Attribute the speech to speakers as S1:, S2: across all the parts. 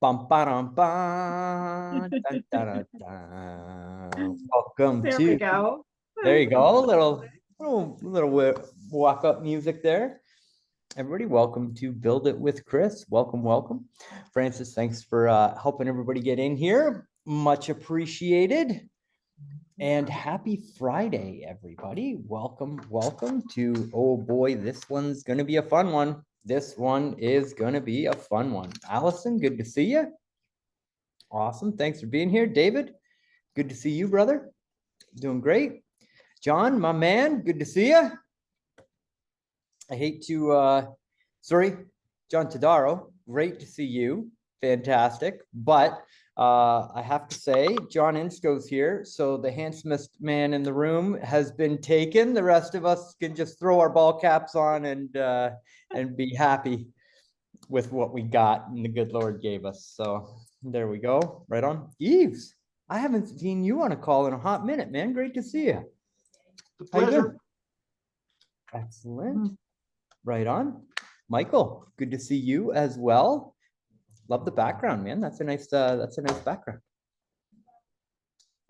S1: Bum, ba-dum, bum, dun, dun, dun, dun. Welcome
S2: There
S1: to.
S2: we go.
S1: There you go. Little walk up music there. Everybody, welcome to Build It with Chris. Welcome, welcome. Francis, thanks for helping everybody get in here. Much appreciated. And happy Friday, everybody. Welcome, welcome to, oh boy, this one's going to be a fun one. This one is going to be a fun one. Allison, good to see you. Awesome. Thanks for being here. David, good to see you, brother. Doing great. John, my man, good to see you. I hate to, sorry, John Tadaro, great to see you. Fantastic. But I have to say, John Insco's here. So the handsomest man in the room has been taken. The rest of us can just throw our ball caps on and be happy with what we got and the good Lord gave us. So there we go. Right on. Eves, I haven't seen you on a call in a hot minute, man. Great to see you. How you doing? Excellent. Right on. Michael, good to see you as well. Love the background, man. That's a nice background.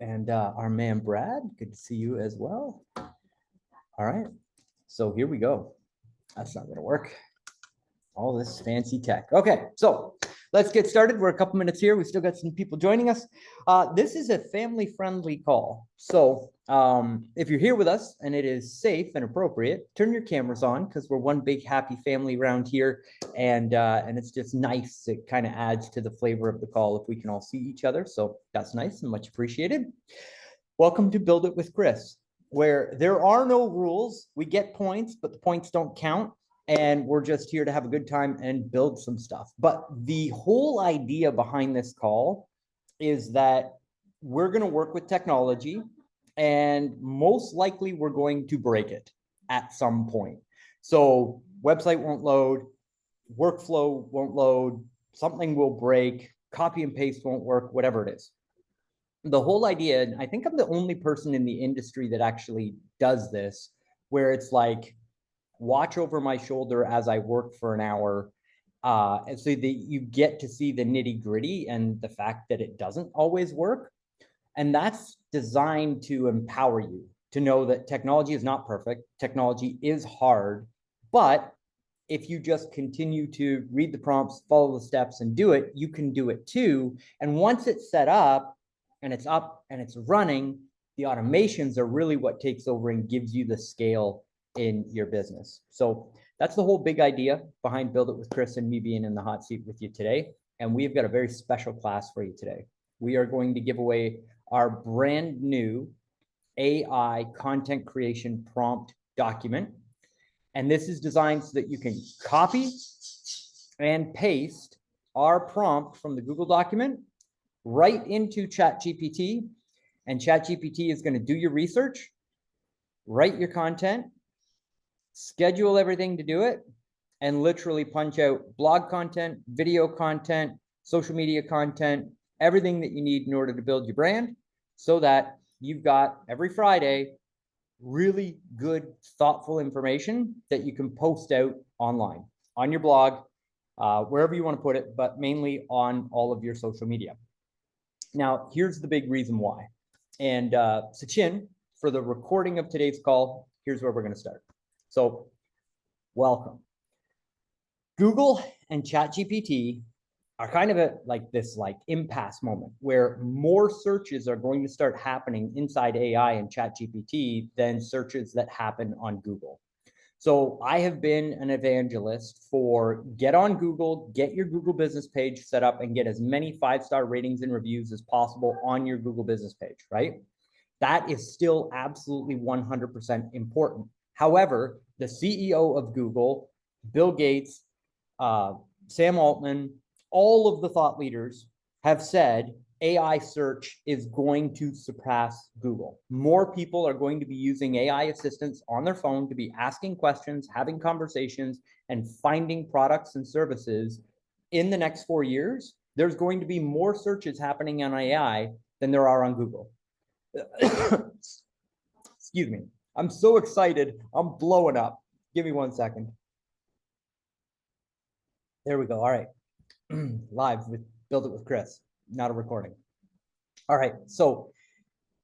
S1: And our man Brad, good to see you as well. All right. So here we go. That's not gonna work. All this fancy tech. Okay, so let's get started. We're a couple minutes here. We still got some people joining us. This is a family-friendly call. So if you're here with us and it is safe and appropriate, turn your cameras on because we're one big happy family around here. And it's just nice. It kind of adds to the flavor of the call if we can all see each other. So that's nice and much appreciated. Welcome to Build It with Chris, where there are no rules. We get points, but the points don't count. And we're just here to have a good time and build some stuff. But the whole idea behind this call is that we're going to work with technology and most likely we're going to break it at some point. So website won't load, workflow won't load, something will break, copy and paste won't work, whatever it is. The whole idea, and I think I'm the only person in the industry that actually does this, where it's like, watch over my shoulder as I work for an hour. And so that you get to see the nitty gritty and the fact that it doesn't always work. And that's designed to empower you to know that technology is not perfect. Technology is hard, but if you just continue to read the prompts, follow the steps and do it, you can do it too. And once it's set up and it's running, the automations are really what takes over and gives you the scale in your business. So that's the whole big idea behind Build It with Chris and me being in the hot seat with you today. And we've got a very special class for you today. We are going to give away our brand new AI content creation prompt document. And this is designed so that you can copy and paste our prompt from the Google document right into ChatGPT. And ChatGPT is going to do your research, write your content, schedule everything to do it, and literally punch out blog content, video content, social media content, everything that you need in order to build your brand so that you've got every Friday really good, thoughtful information that you can post out online, on your blog, wherever you want to put it, but mainly on all of your social media. Now, here's the big reason why. And Sachin, for the recording of today's call, here's where we're going to start. So welcome. Google and ChatGPT are kind of like this impasse moment where more searches are going to start happening inside AI and ChatGPT than searches that happen on Google. So I have been an evangelist for get on Google, get your Google business page set up and get as many 5-star ratings and reviews as possible on your Google business page, right? That is still absolutely 100% important. However, the CEO of Google, Bill Gates, Sam Altman, all of the thought leaders have said AI search is going to surpass Google. More people are going to be using AI assistants on their phone to be asking questions, having conversations, and finding products and services in the next 4 years. There's going to be more searches happening on AI than there are on Google. Excuse me. I'm so excited. I'm blowing up Give me 1 second. There we go. All right. Live with Build It with Chris, not a recording. All right. So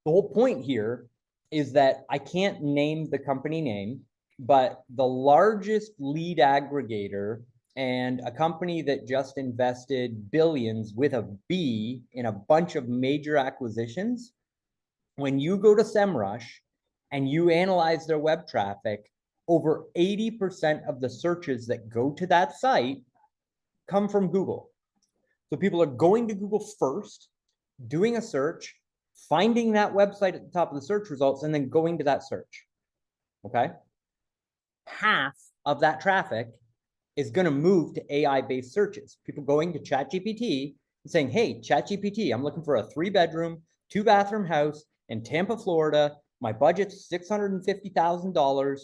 S1: the whole point here is that I can't name the company name, but the largest lead aggregator and a company that just invested billions with a B in a bunch of major acquisitions. When you go to SEMrush and you analyze their web traffic, over 80% of the searches that go to that site come from Google. So people are going to Google first, doing a search, finding that website at the top of the search results, and then going to that search. Okay. Half of that traffic is going to move to AI-based searches. People going to ChatGPT and saying, hey, ChatGPT, I'm looking for a 3-bedroom, 2-bathroom house in Tampa, Florida. My budget's $650,000.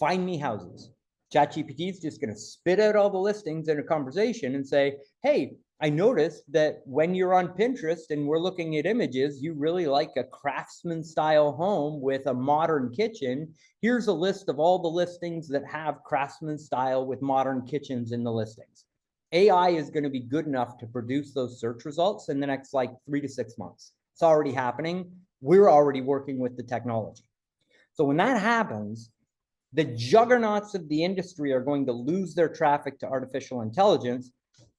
S1: Find me houses. ChatGPT is just going to spit out all the listings in a conversation and say, hey, I noticed that when you're on Pinterest and we're looking at images, you really like a craftsman style home with a modern kitchen. Here's a list of all the listings that have craftsman style with modern kitchens in the listings. AI is going to be good enough to produce those search results in the next like 3 to 6 months. It's already happening. We're already working with the technology. So when that happens, the juggernauts of the industry are going to lose their traffic to artificial intelligence,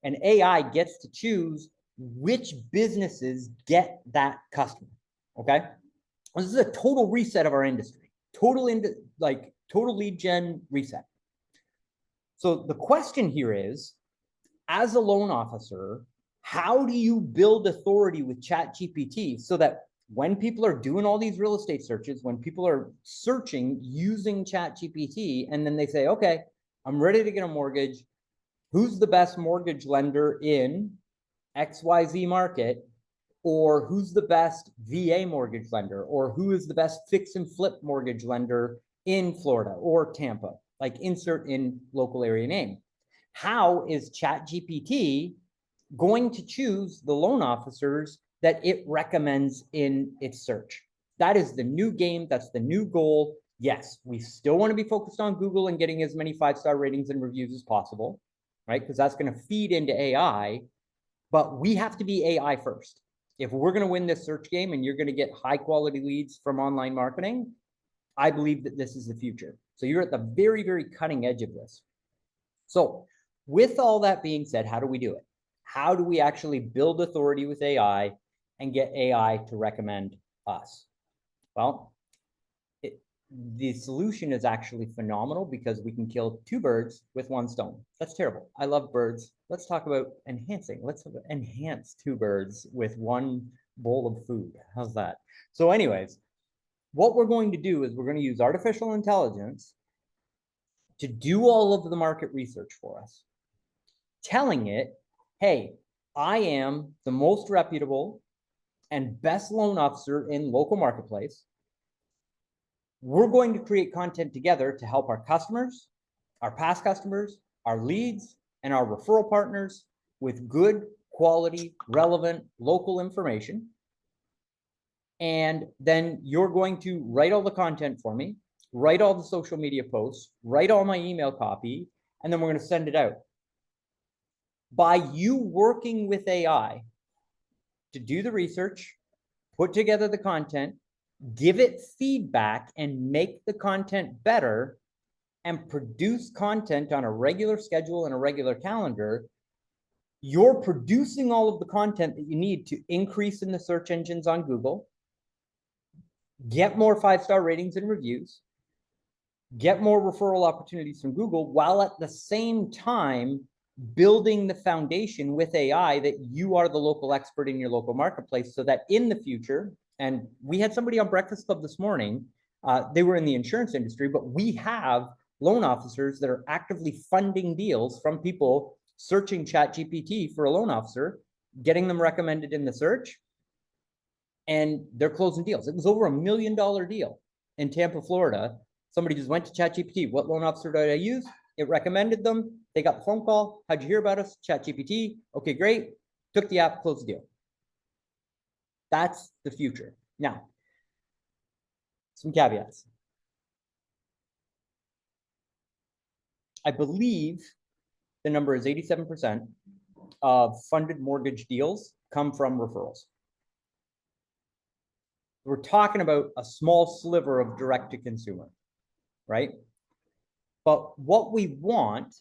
S1: and AI gets to choose which businesses get that customer. Okay. This is a total reset of our industry, total lead gen reset. So the question here is, as a loan officer, how do you build authority with ChatGPT so that when people are doing all these real estate searches, when people are searching using ChatGPT, and then they say, okay, I'm ready to get a mortgage. Who's the best mortgage lender in XYZ market? Or who's the best VA mortgage lender? Or who is the best fix and flip mortgage lender in Florida or Tampa? Like insert in local area name. How is ChatGPT going to choose the loan officers that it recommends in its search? That is the new game. That's the new goal. Yes, we still want to be focused on Google and getting as many 5-star ratings and reviews as possible, right? Because that's going to feed into AI, but we have to be AI first. If we're going to win this search game and you're going to get high quality leads from online marketing, I believe that this is the future. So you're at the very, very cutting edge of this. So with all that being said, how do we do it? How do we actually build authority with AI and get AI to recommend us? Well, the solution is actually phenomenal because we can kill 2 birds with 1 stone. That's terrible. I love birds. Let's talk about enhancing. Let's enhance 2 birds with 1 bowl of food. How's that? So anyways, what we're going to do is we're going to use artificial intelligence to do all of the market research for us, telling it, hey, I am the most reputable and best loan officer in local marketplace. We're going to create content together to help our customers, our past customers, our leads, and our referral partners with good quality, relevant, local information. And then you're going to write all the content for me, write all the social media posts, write all my email copy, and then we're going to send it out. By you working with AI to do the research, put together the content, give it feedback, and make the content better, and produce content on a regular schedule and a regular calendar, you're producing all of the content that you need to increase in the search engines on Google, get more 5-star ratings and reviews, get more referral opportunities from Google, while at the same time building the foundation with AI that you are the local expert in your local marketplace, so that in the future, and we had somebody on Breakfast Club this morning, they were in the insurance industry, but we have loan officers that are actively funding deals from people searching ChatGPT for a loan officer, getting them recommended in the search, and they're closing deals. It was over $1 million deal in Tampa, Florida. Somebody just went to ChatGPT. What loan officer did I use? It recommended them. They got the phone call. How'd you hear about us? ChatGPT. Okay, great. Took the app, closed the deal. That's the future. Now, some caveats. I believe the number is 87% of funded mortgage deals come from referrals. We're talking about a small sliver of direct to consumer, right? But what we want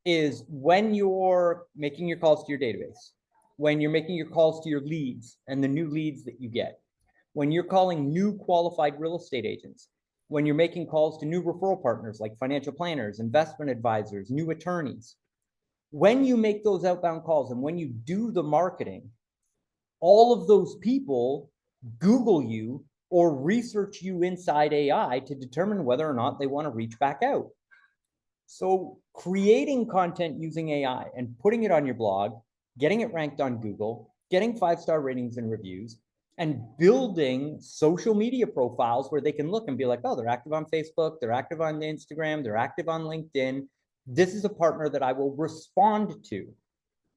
S1: is when you're making your calls to your database, when you're making your calls to your leads and the new leads that you get, when you're calling new qualified real estate agents, when you're making calls to new referral partners like financial planners, investment advisors, new attorneys, when you make those outbound calls and when you do the marketing, all of those people Google you or research you inside AI to determine whether or not they want to reach back out. So creating content using AI and putting it on your blog, getting it ranked on Google, getting 5-star ratings and reviews, and building social media profiles where they can look and be like, oh, they're active on Facebook, they're active on Instagram, they're active on LinkedIn. This is a partner that I will respond to.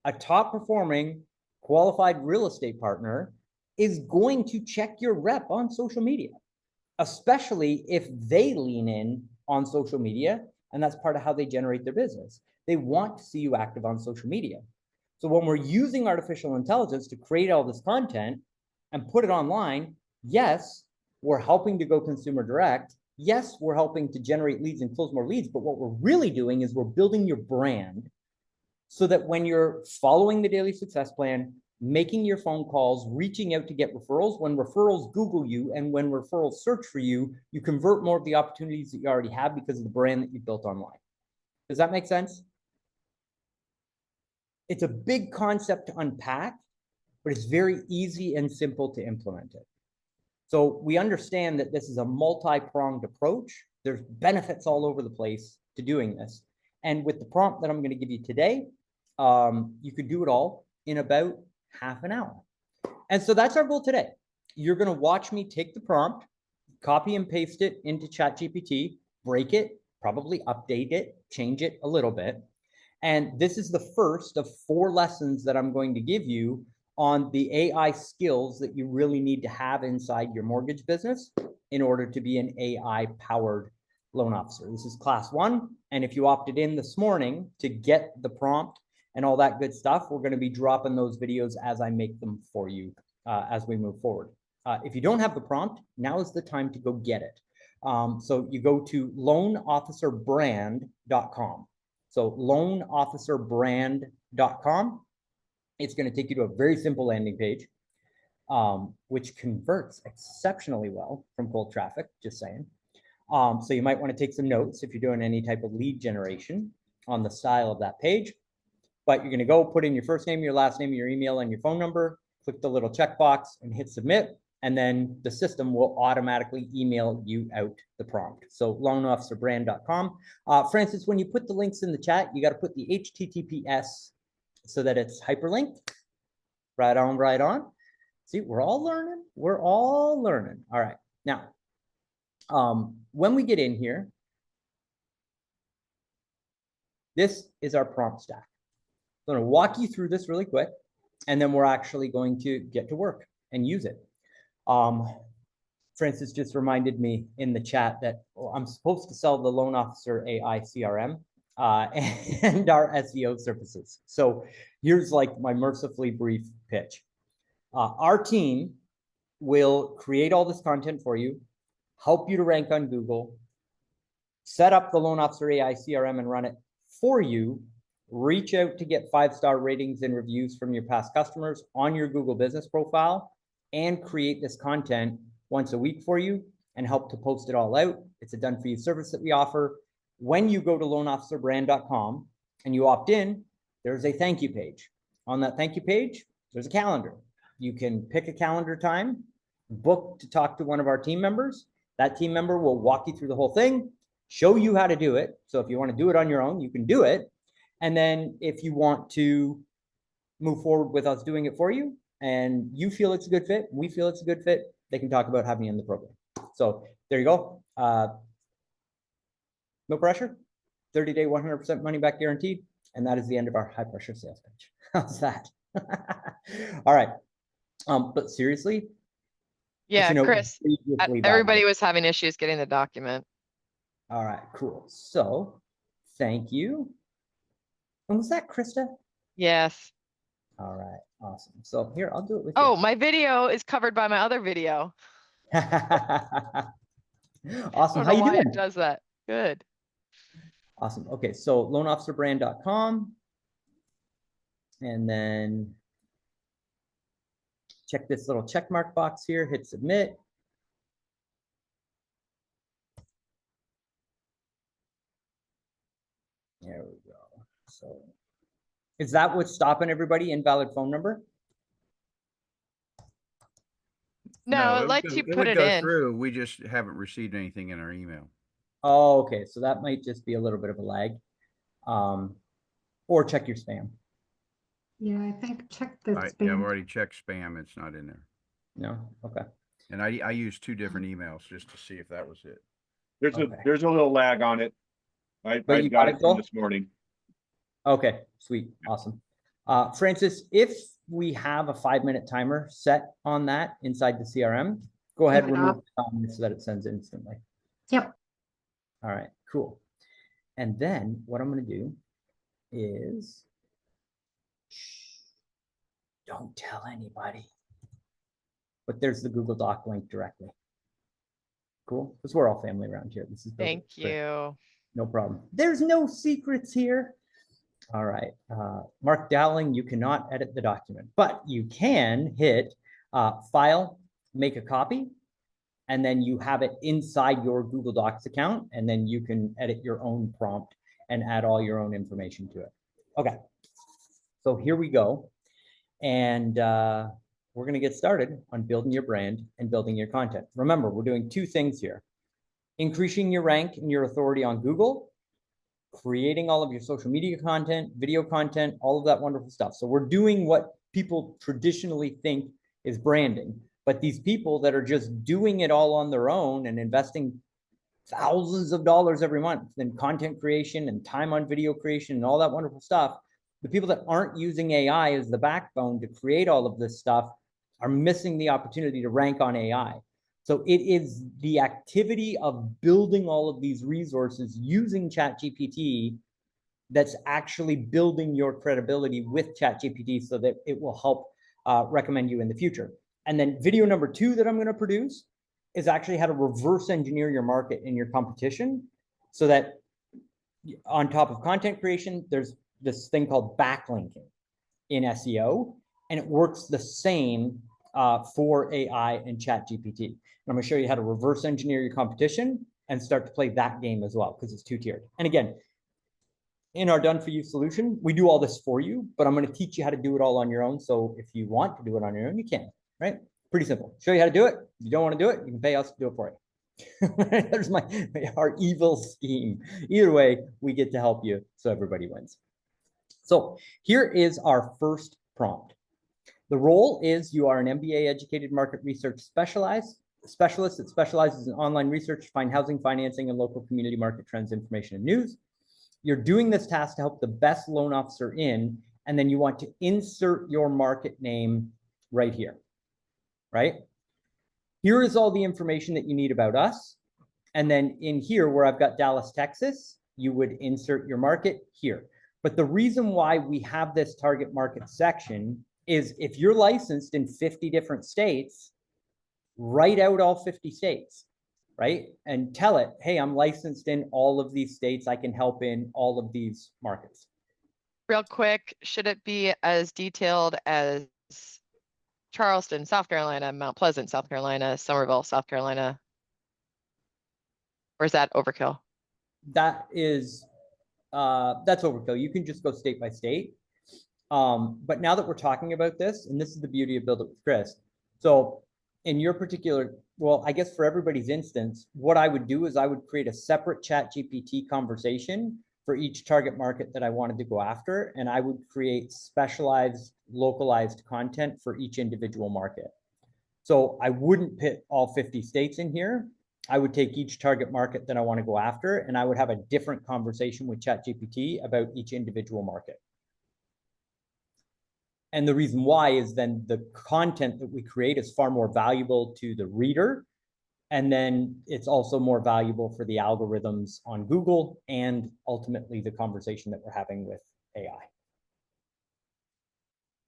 S1: A top performing qualified real estate partner is going to check your rep on social media, especially if they lean in on social media. And that's part of how they generate their business. They want to see you active on social media. So when we're using artificial intelligence to create all this content and put it online, yes, we're helping to go consumer direct. Yes, we're helping to generate leads and close more leads. But what we're really doing is we're building your brand so that when you're following the daily success plan, making your phone calls, reaching out to get referrals, when referrals Google you and when referrals search for you, you convert more of the opportunities that you already have because of the brand that you built online. Does that make sense? It's a big concept to unpack, but it's very easy and simple to implement it. So we understand that this is a multi-pronged approach. There's benefits all over the place to doing this. And with the prompt that I'm going to give you today, you could do it all in about half an hour. And so that's our goal today. You're going to watch me take the prompt, copy and paste it into ChatGPT, break it, probably update it, change it a little bit. And this is the first of 4 lessons that I'm going to give you on the AI skills that you really need to have inside your mortgage business in order to be an AI-powered loan officer. This is class 1. And if you opted in this morning to get the prompt and all that good stuff, we're going to be dropping those videos as I make them for you as we move forward. If you don't have the prompt, now is the time to go get it. So you go to loanofficerbrand.com. So loanofficerbrand.com. It's going to take you to a very simple landing page, which converts exceptionally well from cold traffic, just saying. So you might want to take some notes if you're doing any type of lead generation on the style of that page. But you're going to go put in your first name, your last name, your email, and your phone number, click the little checkbox and hit submit. And then the system will automatically email you out the prompt. So loanofficerbrand.com. Francis, when you put the links in the chat, you got to put the HTTPS so that it's hyperlinked. Right on, right on. See, we're all learning. We're all learning. All right. Now, when we get in here, this is our prompt stack. I'm going to walk you through this really quick, and then we're actually going to get to work and use it. Francis just reminded me in the chat that I'm supposed to sell the Loan Officer AI CRM and our SEO services. So here's like my mercifully brief pitch. Our team will create all this content for you, help you to rank on Google, set up the Loan Officer AI CRM and run it for you, reach out to get 5-star ratings and reviews from your past customers on your Google business profile, and create this content once a week for you and help to post it all out. It's a done for you service that we offer. When you go to loanofficerbrand.com and you opt in, there's a thank you page. On that thank you page, there's a calendar. You can pick a calendar time, book to talk to one of our team members. That team member will walk you through the whole thing, show you how to do it. So if you want to do it on your own, you can do it. And then if you want to move forward with us doing it for you, and you feel it's a good fit, we feel it's a good fit, they can talk about having you in the program. So there you go. No pressure, 30-day, 100% money back guaranteed. And that is the end of our high pressure sales pitch. How's that? All right. But seriously.
S2: Yeah, Chris, everybody was having issues getting the document.
S1: All right, cool. So Thank you. And was that Krista?
S2: Yes.
S1: All right, awesome. So here, I'll do it with
S2: Oh, my video is covered by my other video.
S1: you.
S2: I
S1: Awesome.
S2: don't
S1: How
S2: know
S1: you
S2: why
S1: doing?
S2: it does that. Good.
S1: Awesome. Okay, so loanofficerbrand.com. And then check this little check mark box here, hit submit. There we go. So is that what's stopping everybody? Invalid phone number?
S2: No,
S3: it
S2: it
S3: would
S2: lets
S3: go,
S2: you
S3: it
S2: put
S3: would
S2: it
S3: go
S2: in.
S3: through. We just haven't received anything in our email.
S1: Oh, okay. So that might just be a little bit of a lag. Or check your spam.
S4: Yeah, I think check the
S3: Yeah, I've
S4: spam.
S3: already checked spam. It's not in there.
S1: No? Okay.
S3: And I used 2 different emails just to see if that was it.
S1: Okay.
S5: There's a little lag on it. I
S1: But you
S5: got
S1: got
S5: it
S1: it,
S5: from
S1: Joel?
S5: this morning.
S1: Okay, sweet. Awesome. Francis, if we have a 5-minute timer set on that inside the CRM, go ahead and
S4: Yeah.
S1: remove the timer so that it sends instantly.
S4: Yep.
S1: All right, cool. And then what I'm going to do is don't tell anybody. But there's the Google Doc link directly. Cool, because we're all family around here. This is
S2: Thank you.
S1: no problem. There's no secrets here. All right, Mark Dowling, you cannot edit the document, but you can hit File, make a copy, and then you have it inside your Google Docs account, and then you can edit your own prompt and add all your own information to it. Okay, so here we go. And we're going to get started on building your brand and building your content. Remember, we're doing 2 things here: increasing your rank and your authority on Google, creating all of your social media content, video content, all of that wonderful stuff. So we're doing what people traditionally think is branding, but these people that are just doing it all on their own and investing thousands of dollars every month in content creation and time on video creation and all that wonderful stuff, the people that aren't using AI as the backbone to create all of this stuff are missing the opportunity to rank on AI. So it is the activity of building all of these resources using ChatGPT that's actually building your credibility with ChatGPT so that it will help recommend you in the future. And then video number 2 that I'm going to produce is actually how to reverse engineer your market and your competition so that on top of content creation, there's this thing called backlinking in SEO, and it works the same for AI and ChatGPT. And I'm going to show you how to reverse engineer your competition and start to play that game as well, because it's 2-tiered. And again, in our done for you solution, we do all this for you, but I'm going to teach you how to do it all on your own. So if you want to do it on your own, you can, right? Pretty simple. Show you how to do it. If you don't want to do it, you can pay us to do it for you. There's our evil scheme. Either way, we get to help you so everybody wins. So here is our first prompt. The role is you are an MBA educated market research specialist that specializes in online research to find housing, financing, and local community market trends, information, and news. You're doing this task to help the best loan officer in, and then you want to insert your market name right here, right? Here is all the information that you need about us. And then in here where I've got Dallas, Texas, you would insert your market here. But the reason why we have this target market section is if you're licensed in 50 different states, write out all 50 states, right? And tell it, hey, I'm licensed in all of these states. I can help in all of these markets.
S2: Real quick, should it be as detailed as Charleston, South Carolina, Mount Pleasant, South Carolina, Somerville, South Carolina? Or is that overkill?
S1: That is, that's overkill. You can just go state by state. But now that we're talking about this, and this is the beauty of Build It with Chris. So in your particular, well, I guess for everybody's instance, what I would do is I would create a separate ChatGPT conversation for each target market that I wanted to go after. And I would create specialized, localized content for each individual market. So I wouldn't put all 50 states in here. I would take each target market that I want to go after, and I would have a different conversation with ChatGPT about each individual market. And the reason why is then the content that we create is far more valuable to the reader And then it's also more valuable for the algorithms on Google and ultimately the conversation that we're having with AI.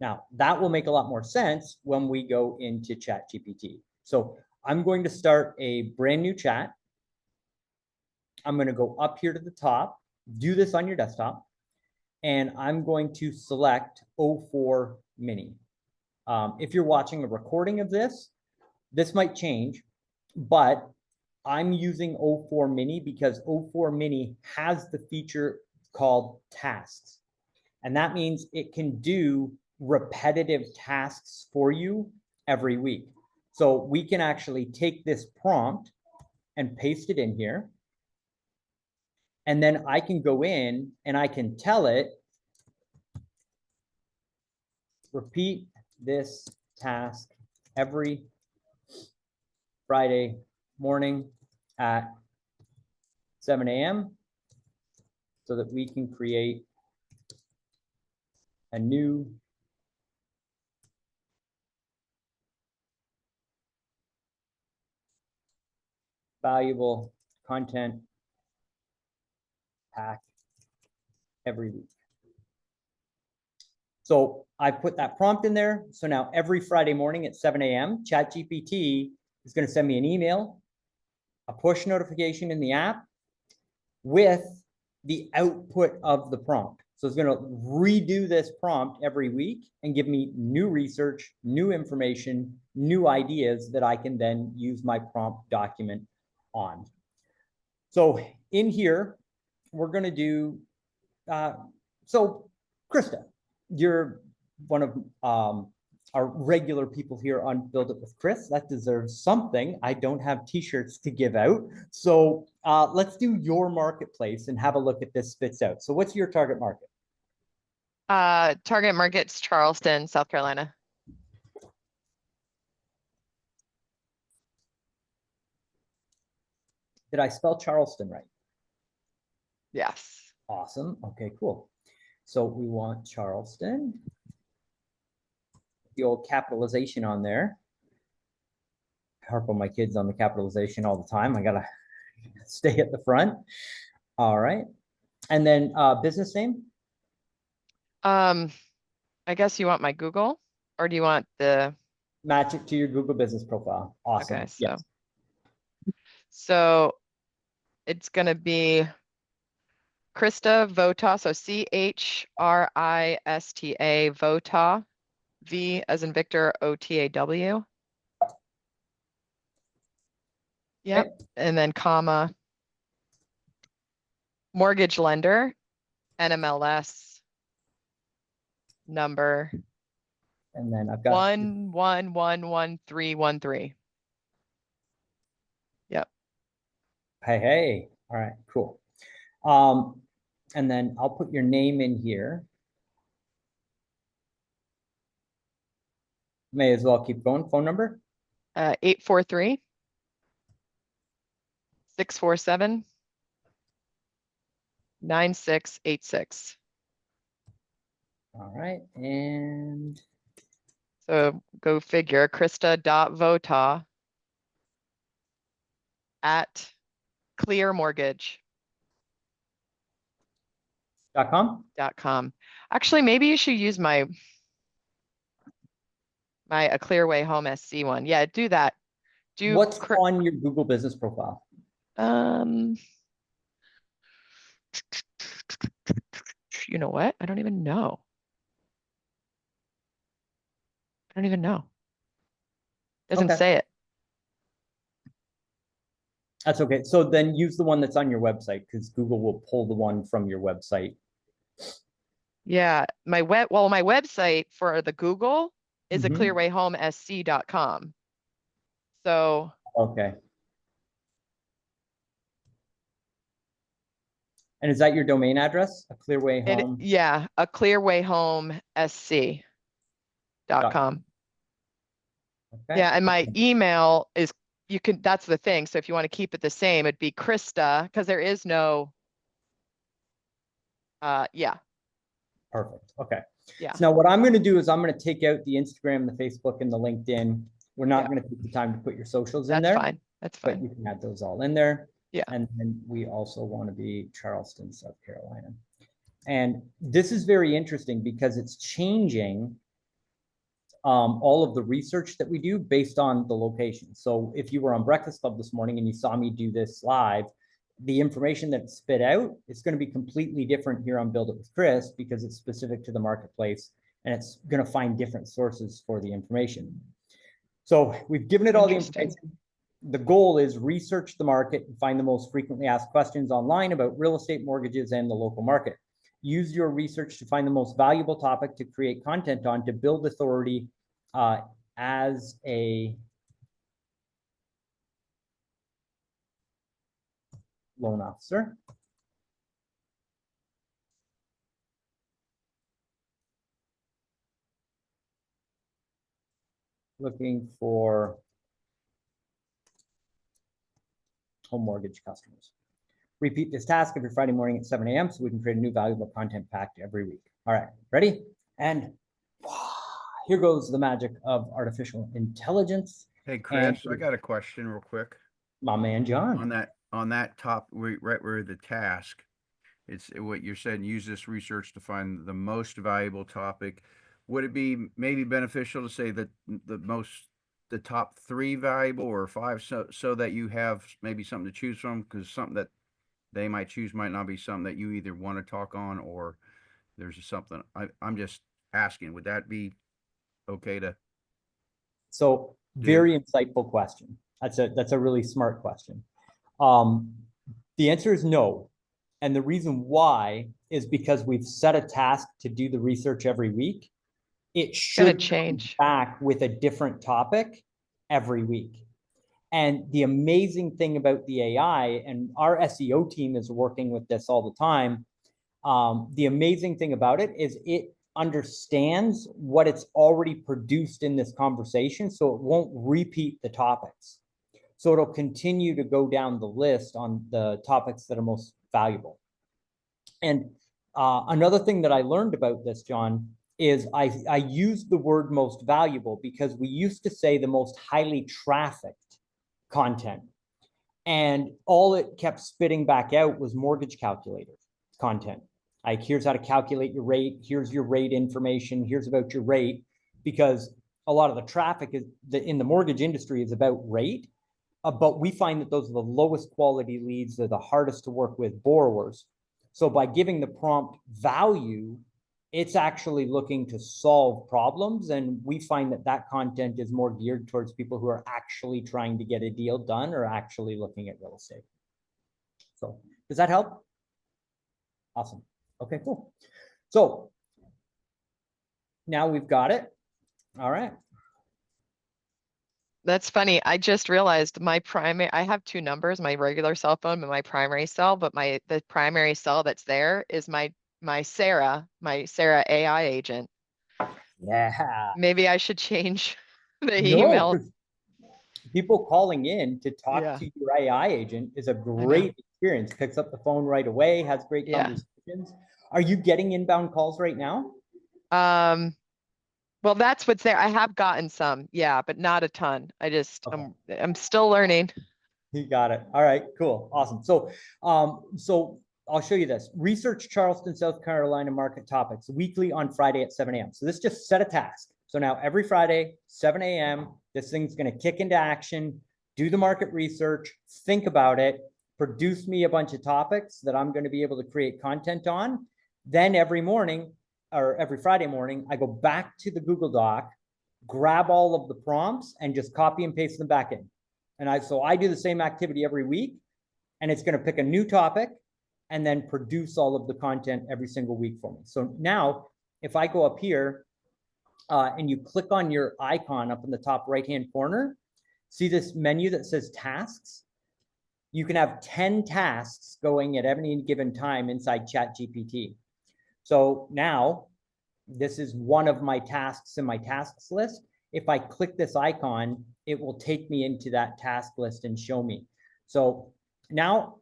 S1: Now, that will make a lot more sense when we go into ChatGPT. So I'm going to start a brand new chat. I'm going to go up here to the top, do this on your desktop, and I'm going to select O4 Mini. If you're watching a recording of this, this might change, but I'm using O4 Mini because O4 Mini has the feature called tasks. And that means it can do repetitive tasks for you every week. So we can actually take this prompt and paste it in here. And then I can go in and I can tell it, repeat this task every Friday morning at 7 a.m. so that we can create a new valuable content pack every week. So I put that prompt in there. So now every Friday morning at 7 a.m., ChatGPT is going to send me an email, a push notification in the app with the output of the prompt. So it's going to redo this prompt every week and give me new research, new information, new ideas that I can then use my prompt document on. So in here, we're going to do, so Krista, you're one of our regular people here on Build It with Chris. That deserves something. I don't have t-shirts to give out. So let's do your marketplace and have a look at this spits out. So what's your target market?
S2: Target market's Charleston, South Carolina.
S1: Did I spell Charleston right?
S2: Yes.
S1: Awesome. Okay, cool. So we want Charleston. The old capitalization on there. Harp on my kids on the capitalization all the time. I gotta stay at the front. All right. And then business name?
S2: I guess you want my Google, or do you want the,
S1: Match it to your Google business profile. Awesome.
S2: okay,
S1: Yes.
S2: so it's gonna be Krista Vota, so CHRISTA Vota, V as in Victor, OTAW. Yep,
S1: Okay.
S2: and then comma, mortgage lender, NMLS number
S1: And then I've got
S2: 11111313. Yep.
S1: hey. All right, cool. And then I'll put your name in here. May as well keep going. Phone number?
S2: 843 647 9686.
S1: All right. And
S2: So go figure, Krista.Vota at clearmortgage.com. Actually, maybe you should use my A Clearway Home SC one. Yeah, do that.
S1: what's on your Google business profile?
S2: You know what? I don't even know. I don't even know. Doesn't
S1: Okay.
S2: say it.
S1: That's okay. So then use the one that's on your website because Google will pull the one from your website.
S2: Yeah, my website for the Google is a
S1: Mhm.
S2: clearwayhomesc.com. So
S1: Okay. And is that your domain address? A Clearway Home?
S2: yeah, a clearwayhomesc.com.
S1: Okay.
S2: Yeah, and my email is, that's the thing. So if you want to keep it the same, it'd be Krista, because there is no, yeah.
S1: Perfect. Okay.
S2: Yeah.
S1: So now what I'm going to do is I'm going to take out the Instagram, the Facebook, and the LinkedIn. We're not going to take the time to put your socials in
S2: That's
S1: there.
S2: fine. That's
S1: but
S2: fine.
S1: you can add those all in there.
S2: Yeah.
S1: And then we also want to be Charleston, South Carolina. And this is very interesting because it's changing all of the research that we do based on the location. So if you were on Breakfast Club this morning and you saw me do this live, the information that's spit out is going to be completely different here on Build It with Chris because it's specific to the marketplace and it's going to find different sources for the information. So we've given it all the
S2: Interesting.
S1: information. The goal is research the market and find the most frequently asked questions online about real estate, mortgages, and the local market. Use your research to find the most valuable topic to create content on to build authority as a loan officer. Looking for home mortgage customers. Repeat this task every Friday morning at 7 a.m. so we can create a new valuable content pack every week. All right, ready? And here goes the magic of artificial intelligence.
S3: Hey, Chris,
S1: And
S3: I got a question real quick.
S1: my man, John.
S3: On that top, right where the task, it's what you're saying, use this research to find the most valuable topic. Would it be maybe beneficial to say that the top 3 valuable or 5 so that you have maybe something to choose from, because something that they might choose might not be something that you either want to talk on or there's something I'm just asking, would that be okay to
S1: So very insightful question. That's a really smart question. The answer is no. And the reason why is because we've set a task to do the research every week. It should
S2: change.
S1: come back with a different topic every week. And the amazing thing about the AI, and our SEO team is working with this all the time. The amazing thing about it is it understands what it's already produced in this conversation, so it won't repeat the topics. So it'll continue to go down the list on the topics that are most valuable. And another thing that I learned about this, John, is I used the word most valuable because we used to say the most highly trafficked content. And all it kept spitting back out was mortgage calculator content. Like, here's how to calculate your rate. Here's your rate information. Here's about your rate. Because a lot of the traffic in the mortgage industry is about rate. But we find that those are the lowest quality leads. They're the hardest to work with borrowers. So by giving the prompt value, it's actually looking to solve problems. And we find that that content is more geared towards people who are actually trying to get a deal done or actually looking at real estate. So does that help? Awesome. Okay, cool. So now we've got it. All right.
S2: That's funny. I just realized I have 2 numbers, my regular cell phone and my primary cell, but the primary cell that's there is my Sarah AI agent.
S1: Yeah.
S2: Maybe I should change the
S1: No,
S2: email.
S1: 'cause people calling in to talk
S2: Yeah.
S1: to your AI agent is a great experience. Picks up the phone right away, has great
S2: Yeah.
S1: conversations. Are you getting inbound calls right now?
S2: Well, that's what's there. I have gotten some, yeah, but not a ton.
S1: Okay.
S2: I'm still learning.
S1: You got it. All right, cool. Awesome. So I'll show you this. Research Charleston, South Carolina market topics weekly on Friday at 7 a.m. So this just set a task. So now every Friday, 7 a.m., this thing's going to kick into action, do the market research, think about it, produce me a bunch of topics that I'm going to be able to create content on. Then every morning or every Friday morning, I go back to the Google Doc, grab all of the prompts and just copy and paste them back in. And so I do the same activity every week, and it's going to pick a new topic and then produce all of the content every single week for me. So now if I go up here and you click on your icon up in the top right-hand corner, see this menu that says tasks? You can have 10 tasks going at any given time inside ChatGPT. So now this is one of my tasks in my tasks list. If I click this icon, it will take me into that task list and show me. So now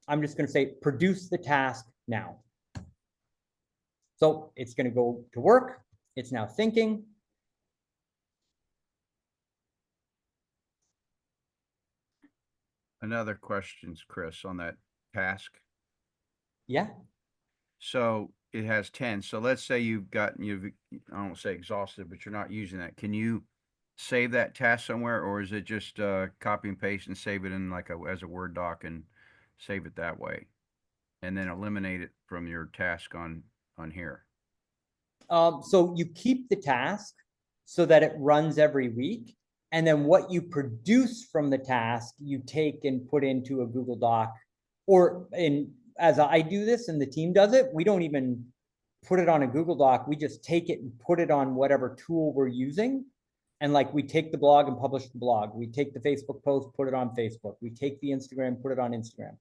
S1: I'm just going to say, produce the task now. So it's going to go to work. It's now thinking.
S3: Another questions, Chris, on that task.
S1: Yeah,
S3: So it has 10. So let's say you've I don't want to say exhausted, but you're not using that. Can you save that task somewhere, or is it just copy and paste and save it in like as a Word doc and save it that way, and then eliminate it from your task on here?
S1: so you keep the task so that it runs every week. And then what you produce from the task, you take and put into a Google Doc, or as I do this and the team does it, we don't even put it on a Google Doc. We just take it and put it on whatever tool we're using. And like, we take the blog and publish the blog. We take the Facebook post, put it on Facebook. We take the Instagram, put it on Instagram.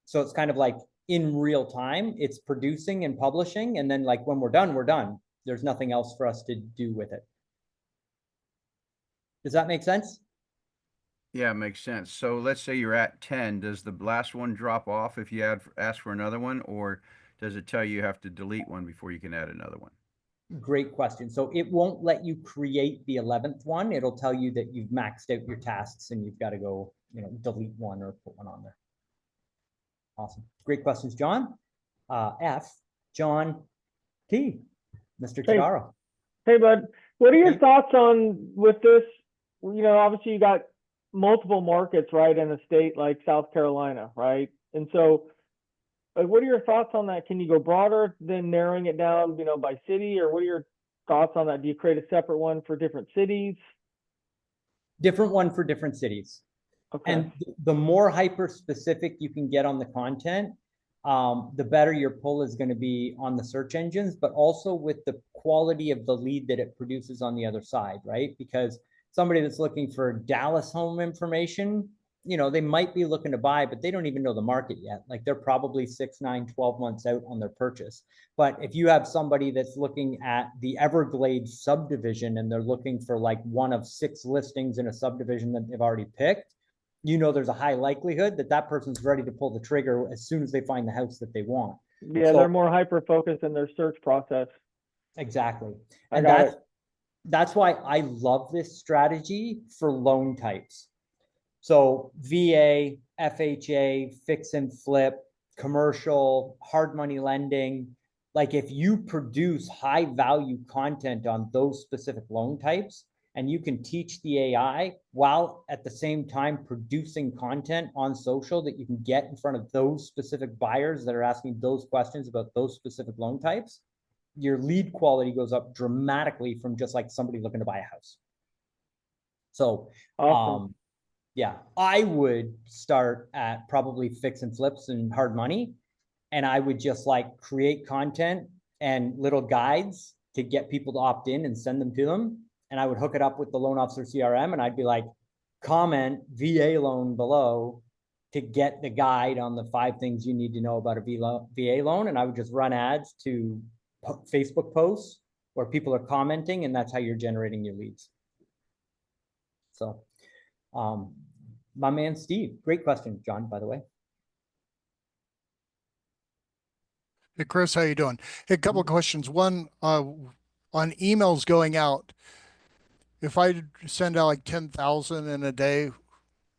S1: So it's kind of like in real time, it's producing and publishing. And then like when we're done, we're done. There's nothing else for us to do with it. Does that make sense?
S3: Yeah, it makes sense. So let's say you're at 10. Does the last one drop off if you ask for another one, or does it tell you have to delete one before you can add another one?
S1: Great question. So it won't let you create the 11th one. It'll tell you that you've maxed out your tasks and you've got to go, delete one or put one on there. Awesome. Great questions, John. John T. Mr.
S6: Hey.
S1: Tadaro.
S6: Hey, bud, what are your
S1: Hey.
S6: thoughts on with this? Obviously you got multiple markets, right, in a state like South Carolina, right? And so, what are your thoughts on that? Can you go broader than narrowing it down, by city, or what are your thoughts on that? Do you create a separate one for different cities?
S1: Different one for different cities.
S6: Okay.
S1: And the more hyper specific you can get on the content, the better your pull is going to be on the search engines, but also with the quality of the lead that it produces on the other side, right? Because somebody that's looking for Dallas home information, they might be looking to buy, but they don't even know the market yet. Like, they're probably 6, 9, 12 months out on their purchase. But if you have somebody that's looking at the Everglades subdivision and they're looking for like one of 6 listings in a subdivision that they've already picked, there's a high likelihood that that person's ready to pull the trigger as soon as they find the house that they want.
S6: Yeah,
S1: So-
S6: they're more hyper focused in their search process.
S1: Exactly.
S6: I
S1: And
S6: got
S1: that's why I love this strategy for loan types. So VA, FHA, fix and flip, commercial, hard money lending. Like, if you produce high value content on those specific loan types, and you can teach the AI while at the same time producing content on social that you can get in front of those specific buyers that are asking those questions about those specific loan types, your lead quality goes up dramatically from just like somebody looking to buy a house. So,
S6: Awesome.
S1: yeah, I would start at probably fix and flips and hard money. And I would just like create content and little guides to get people to opt in and send them to them. And I would hook it up with the loan officer CRM, and I'd be like, comment VA loan below to get the guide on the 5 things you need to know about a VA loan. And I would just run ads to Facebook posts where people are commenting, and that's how you're generating your leads. So, my man, Steve, great question, John, by the way.
S7: Hey, Chris, how you doing? Hey, a couple of questions. One, on emails going out, if I send out like 10,000 in a day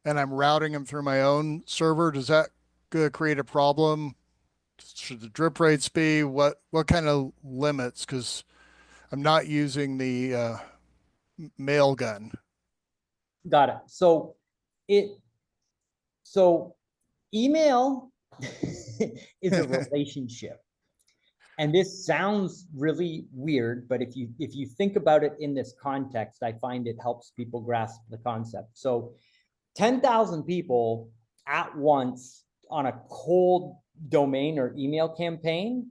S7: and I'm routing them through my own server, does that create a problem? Should the drip rates be? What kind of limits? Because I'm not using the mail gun.
S1: Got it. So email is a relationship. And this sounds really weird, but if you think about it in this context, I find it helps people grasp the concept. So 10,000 people at once on a cold domain or email campaign,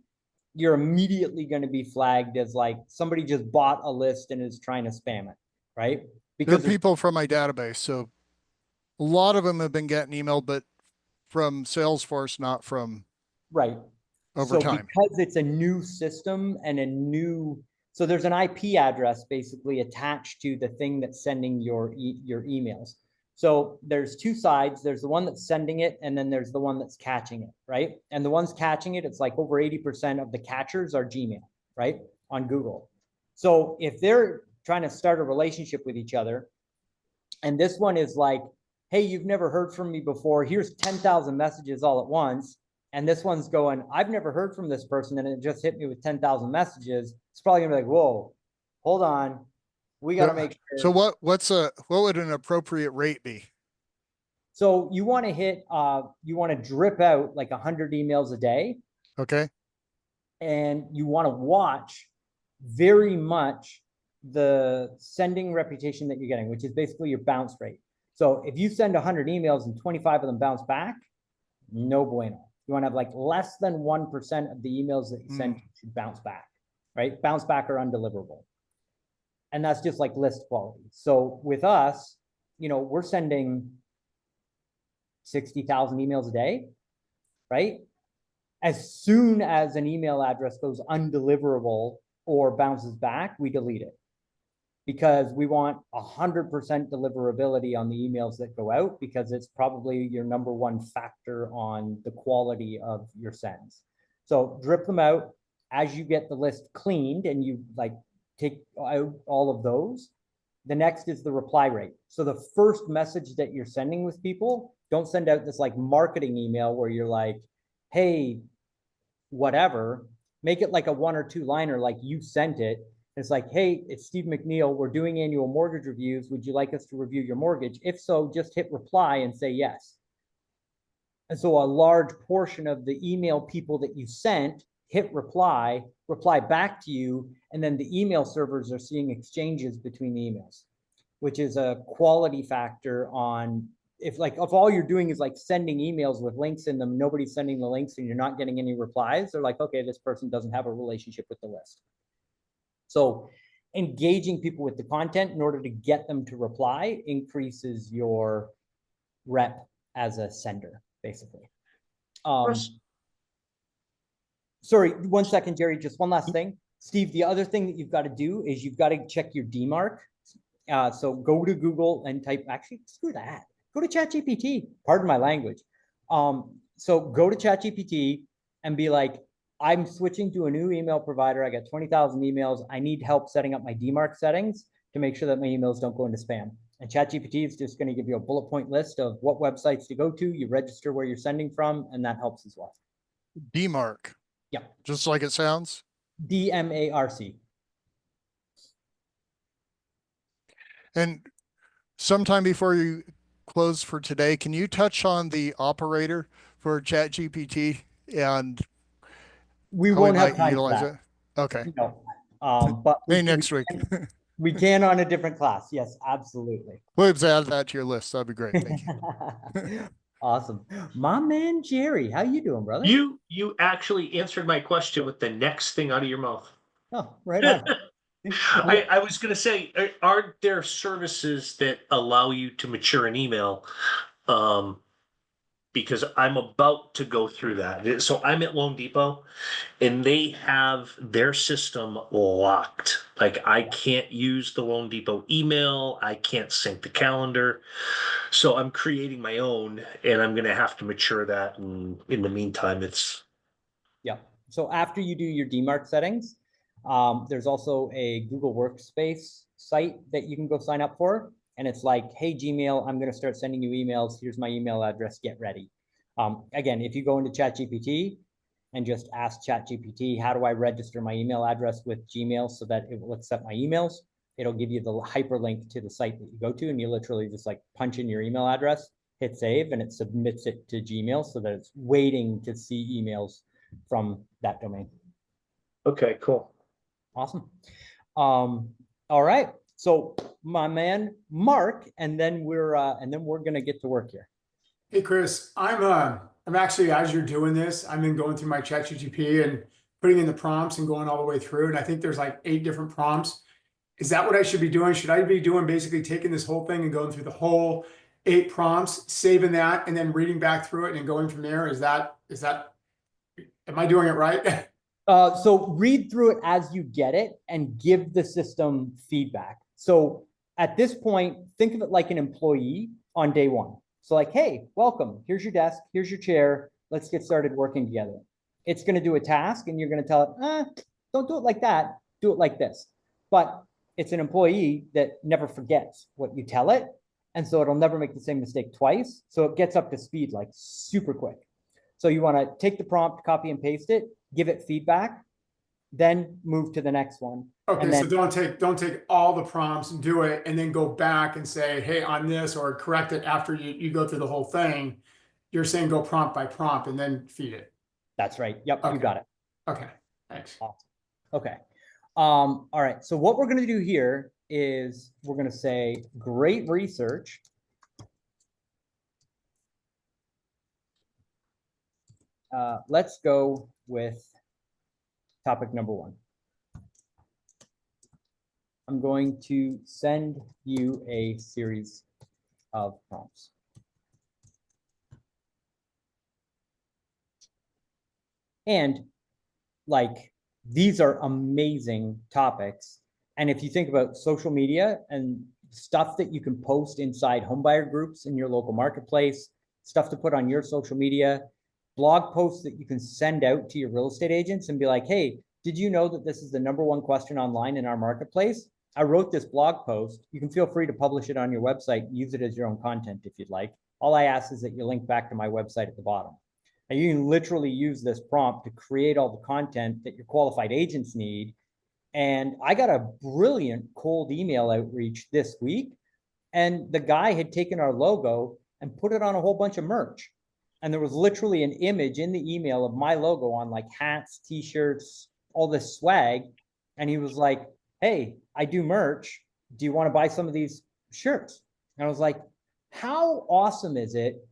S1: you're immediately going to be flagged as like somebody just bought a list and is trying to spam it, right?
S7: They're
S1: Because
S7: people from my database. So a lot of them have been getting emailed, but from Salesforce, not from
S1: right.
S7: over
S1: So
S7: time.
S1: because it's a new system and so there's an IP address basically attached to the thing that's sending your emails. So there's 2 sides. There's the one that's sending it, and then there's the one that's catching it, right? And the ones catching it, it's like over 80% of the catchers are Gmail, right? On Google. So if they're trying to start a relationship with each other, and this one is like, hey, you've never heard from me before. Here's 10,000 messages all at once. And this one's going, I've never heard from this person, and it just hit me with 10,000 messages. It's probably gonna be like, whoa, hold on. We got to
S7: Yeah.
S1: make sure.
S7: So what would an appropriate rate be?
S1: So you want to you want to drip out like 100 emails a day,
S7: Okay.
S1: and you want to watch very much the sending reputation that you're getting, which is basically your bounce rate. So if you send 100 emails and 25 of them bounce back, no bueno. You want to have like less than 1% of the emails that you send should bounce back, right? Bounce back or undeliverable. And that's just like list quality. So with us, you know, we're sending 60,000 emails a day, right? As soon as an email address goes undeliverable or bounces back, we delete it, because we want 100% deliverability on the emails that go out, because it's probably your number one factor on the quality of your sends. So drip them out as you get the list cleaned, and you like take out all of those. The next is the reply rate. So the first message that you're sending with people, don't send out this like marketing email where you're like, hey, whatever. Make it like a 1 or 2 liner, like you sent it. It's like, hey, it's Steve McNeil. We're doing annual mortgage reviews. Would you like us to review your mortgage? If so, just hit reply and say yes. And so a large portion of the email people that you sent hit reply back to you, and then the email servers are seeing exchanges between the emails, which is a quality factor on if all you're doing is like sending emails with links in them, nobody's sending the links and you're not getting any replies, they're like, okay, this person doesn't have a relationship with the list. So engaging people with the content in order to get them to reply increases your rep as a sender, basically. Sorry, 1 second, Jerry, just one last thing. Steve, the other thing that you've got to do is you've got to check your DMARC. So go to Google and type, actually, screw that. Go to ChatGPT, pardon my language. So go to ChatGPT and be like, I'm switching to a new email provider. I got 20,000 emails. I need help setting up my DMARC settings to make sure that my emails don't go into spam. And ChatGPT is just going to give you a bullet point list of what websites to go to. You register where you're sending from, and that helps as well.
S7: DMARC.
S1: Yeah.
S7: Just like it sounds.
S1: DMARC.
S7: And sometime before you close for today, can you touch on the operator for ChatGPT and
S1: We
S7: how we
S1: won't have
S7: might
S1: time for
S7: utilize
S1: that.
S7: it? Okay.
S1: No. But
S7: Maybe next week.
S1: we can on a different class. Yes, absolutely.
S7: We'll just add that to your list. That'd be great. Thank you.
S1: Awesome. My man, Jerry, how you doing, brother?
S8: You actually answered my question with the next thing out of your mouth.
S1: Oh, right on.
S8: I was going to say, aren't there services that allow you to mature an email? Because I'm about to go through that. So I'm at Loan Depot and they have their system locked. Like I can't use the Loan Depot email. I can't sync the calendar. So I'm creating my own and I'm going to have to mature that. And in the meantime, it's.
S1: Yeah. So after you do your DMARC settings, there's also a Google Workspace site that you can go sign up for. And it's like, hey, Gmail, I'm going to start sending you emails. Here's my email address. Get ready. Again, if you go into ChatGPT and just ask ChatGPT, how do I register my email address with Gmail so that it will accept my emails? It'll give you the hyperlink to the site that you go to, and you literally just like punch in your email address, hit save, and it submits it to Gmail so that it's waiting to see emails from that domain.
S8: Okay, cool.
S1: Awesome. All right. So my man, Mark, and then we're gonna get to work here.
S9: Hey, Chris, I'm actually, as you're doing this, I've been going through my ChatGPT and putting in the prompts and going all the way through. And I think there's like 8 different prompts. Is that what I should be doing? Should I be doing basically taking this whole thing and going through the whole 8 prompts, saving that, and then reading back through it and going from there? Am I doing it right?
S1: So read through it as you get it and give the system feedback. So at this point, think of it like an employee on day one. So like, hey, welcome. Here's your desk. Here's your chair. Let's get started working together. It's going to do a task and you're going to tell it, don't do it like that. Do it like this. But it's an employee that never forgets what you tell it. And so it'll never make the same mistake twice. So it gets up to speed like super quick. So you want to take the prompt, copy and paste it, give it feedback, then move to the next one.
S9: Okay,
S1: And
S9: so
S1: then
S9: don't take all the prompts and do it and then go back and say, hey, on this, or correct it after you go through the whole thing. You're saying go prompt by prompt and then feed it.
S1: that's right. Yep, you
S9: Okay.
S1: got it.
S9: Okay, thanks.
S1: Awesome. Okay. All right. So what we're going to do here is we're going to say great research. Let's go with topic number 1. I'm going to send you a series of prompts. And like, these are amazing topics. And if you think about social media and stuff that you can post inside homebuyer groups in your local marketplace, stuff to put on your social media, blog posts that you can send out to your real estate agents and be like, hey, did you know that this is the #1 question online in our marketplace? I wrote this blog post. You can feel free to publish it on your website and use it as your own content if you'd like. All I ask is that you link back to my website at the bottom. And you can literally use this prompt to create all the content that your qualified agents need. And I got a brilliant cold email outreach this week. And the guy had taken our logo and put it on a whole bunch of merch. And there was literally an image in the email of my logo on like hats, t-shirts, all this swag. And he was like, hey, I do merch. Do you want to buy some of these shirts? And I was like, how awesome is it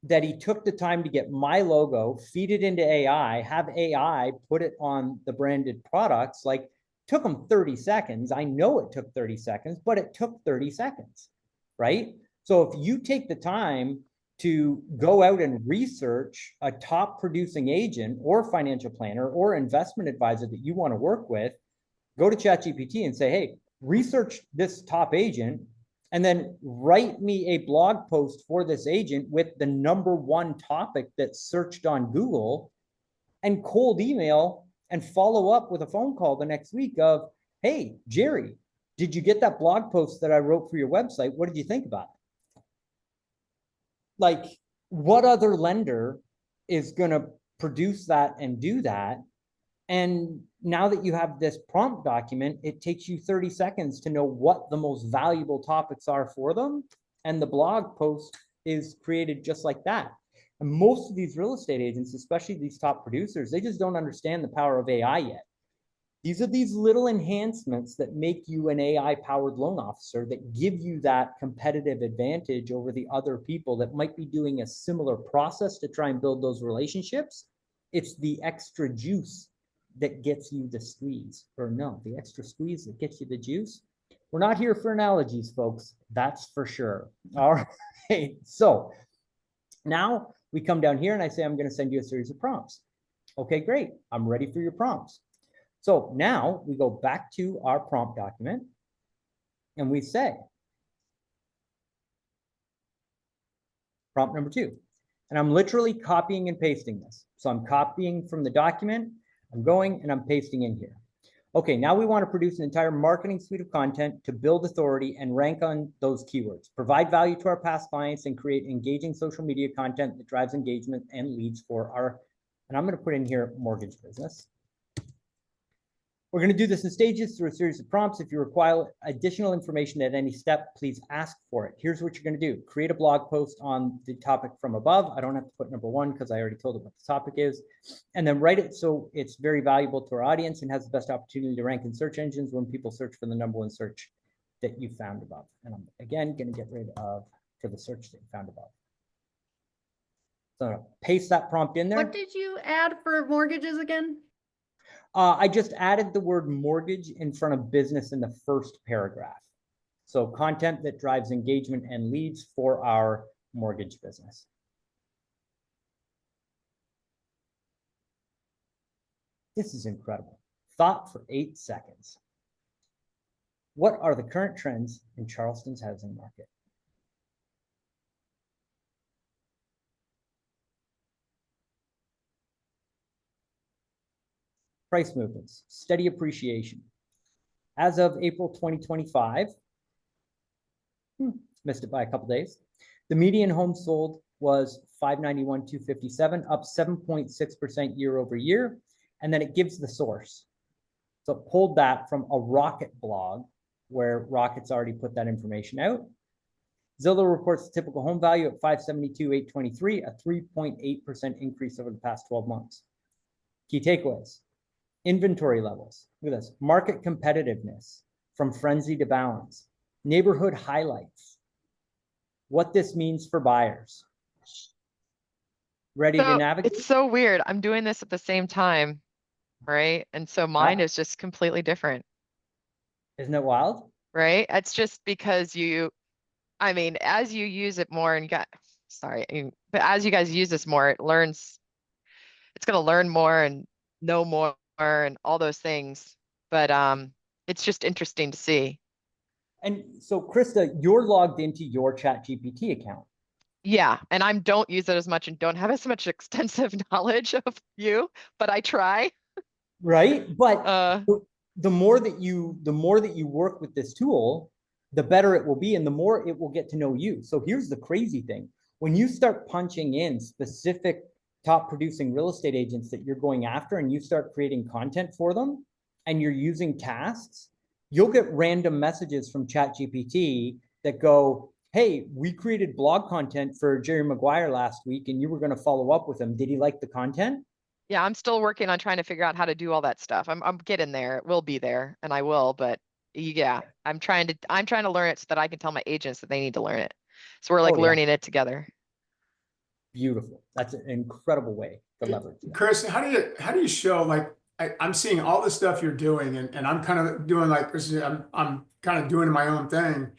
S1: that he took the time to get my logo, feed it into AI, have AI put it on the branded products? Like, took him 30 seconds. I know it took 30 seconds, but it took 30 seconds, right? So if you take the time to go out and research a top producing agent or financial planner or investment advisor that you want to work with, go to ChatGPT and say, hey, research this top agent and then write me a blog post for this agent with the #1 topic that's searched on Google, and cold email and follow up with a phone call the next week of, hey, Jerry, did you get that blog post that I wrote for your website? What did you think about it? Like, what other lender is going to produce that and do that? And now that you have this prompt document, it takes you 30 seconds to know what the most valuable topics are for them. And the blog post is created just like that. And most of these real estate agents, especially these top producers, they just don't understand the power of AI yet. These are these little enhancements that make you an AI-powered loan officer, that give you that competitive advantage over the other people that might be doing a similar process to try and build those relationships. It's the extra juice that gets you the squeeze, or no, the extra squeeze that gets you the juice. We're not here for analogies, folks. That's for sure. All right. So now we come down here and I say, I'm going to send you a series of prompts. Okay, great. I'm ready for your prompts. So now we go back to our prompt document and we say, prompt number 2. And I'm literally copying and pasting this. So I'm copying from the document, I'm going and I'm pasting in here. Okay, now we want to produce an entire marketing suite of content to build authority and rank on those keywords, provide value to our past clients, and create engaging social media content that drives engagement and leads for our, and I'm going to put in here mortgage business. We're going to do this in stages through a series of prompts. If you require additional information at any step, please ask for it. Here's what you're going to do. Create a blog post on the topic from above. I don't have to put #1 because I already told it what the topic is. And then write it so it's very valuable to our audience and has the best opportunity to rank in search engines when people search for the #1 search that you found above. And I'm, again, going to get rid of for the search that you found above. So paste that prompt in there.
S10: What did you add for mortgages again?
S1: I just added the word mortgage in front of business in the first paragraph. So content that drives engagement and leads for our mortgage business. This is incredible. Thought for 8 seconds. What are the current trends in Charleston's housing market? Price movements, steady appreciation. As of April 2025, Missed it by a couple days. The median home sold was 591,257, up 7.6% year over year. And then it gives the source. So it pulled that from a Rocket blog where Rocket's already put that information out. Zillow reports the typical home value at 572,823, a 3.8% increase over the past 12 months. Key takeaways: inventory levels. Look at this. Market competitiveness from frenzy to balance. Neighborhood highlights. What this means for buyers. Ready to
S2: So
S1: navigate?
S2: it's so weird. I'm doing this at the same time, right? And so mine
S1: Ah.
S2: is just completely different,
S1: Isn't it wild?
S2: right? It's just because I mean, as you use it more and but as you guys use this more, it's going to learn more and know more and all those things. But it's just interesting to see.
S1: And so, Krista, you're logged into your ChatGPT account.
S2: Yeah, and I don't use it as much and don't have as much extensive knowledge of you, but I try.
S1: Right? But
S2: Uh,
S1: the more that you work with this tool, the better it will be, and the more it will get to know you. So here's the crazy thing: when you start punching in specific top producing real estate agents that you're going after, and you start creating content for them, and you're using tasks, you'll get random messages from ChatGPT that go, "Hey, we created blog content for Jerry Maguire last week, and you were going to follow up with him. Did he like the content?"
S2: yeah, I'm still working on trying to figure out how to do all that stuff. I'm getting there. It will be there, and I will, but yeah, I'm trying to learn it so that I can tell my agents that they need to learn it. So we're like
S1: Oh, yeah.
S2: learning it together.
S1: Beautiful. That's an incredible way to leverage that.
S9: Chris, how do you show like I'm seeing all the stuff you're doing and I'm kind of doing like this is I'm kind of doing my own thing.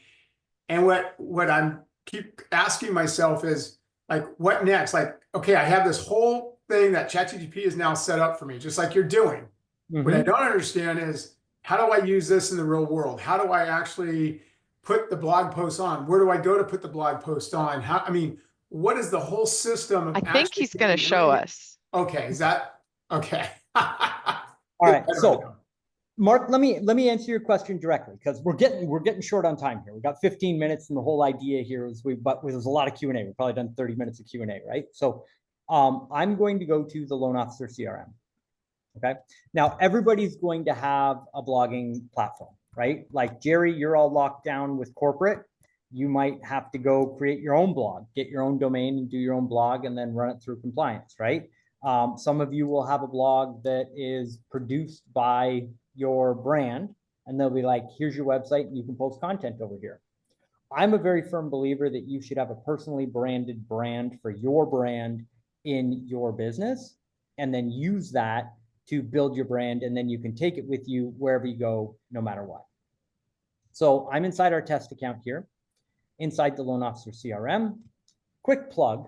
S9: And what I'm keep asking myself is like what next? Like, okay, I have this whole thing that ChatGPT is now set up for me, just like you're doing. What I don't understand is how do I use this in the real world? How do I actually put the blog post on? Where do I go to put the blog post on? I mean, what is the whole system of
S2: I think
S9: actually
S2: he's going to
S9: getting
S2: show
S9: ready?
S2: us.
S9: Okay, is that okay?
S1: All right, so Mark, let me answer your question directly because we're getting short on time here. We've got 15 minutes, and the whole idea here is there's a lot of Q&A. We've probably done 30 minutes of Q&A, right? So I'm going to go to the loan officer CRM. Okay. Now everybody's going to have a blogging platform, right? Like Jerry, you're all locked down with corporate. You might have to go create your own blog, get your own domain and do your own blog and then run it through compliance, right? Some of you will have a blog that is produced by your brand and they'll be like, here's your website and you can post content over here. I'm a very firm believer that you should have a personally branded brand for your brand in your business and then use that to build your brand, and then you can take it with you wherever you go, no matter what. So I'm inside our test account here, inside the loan officer CRM. Quick plug,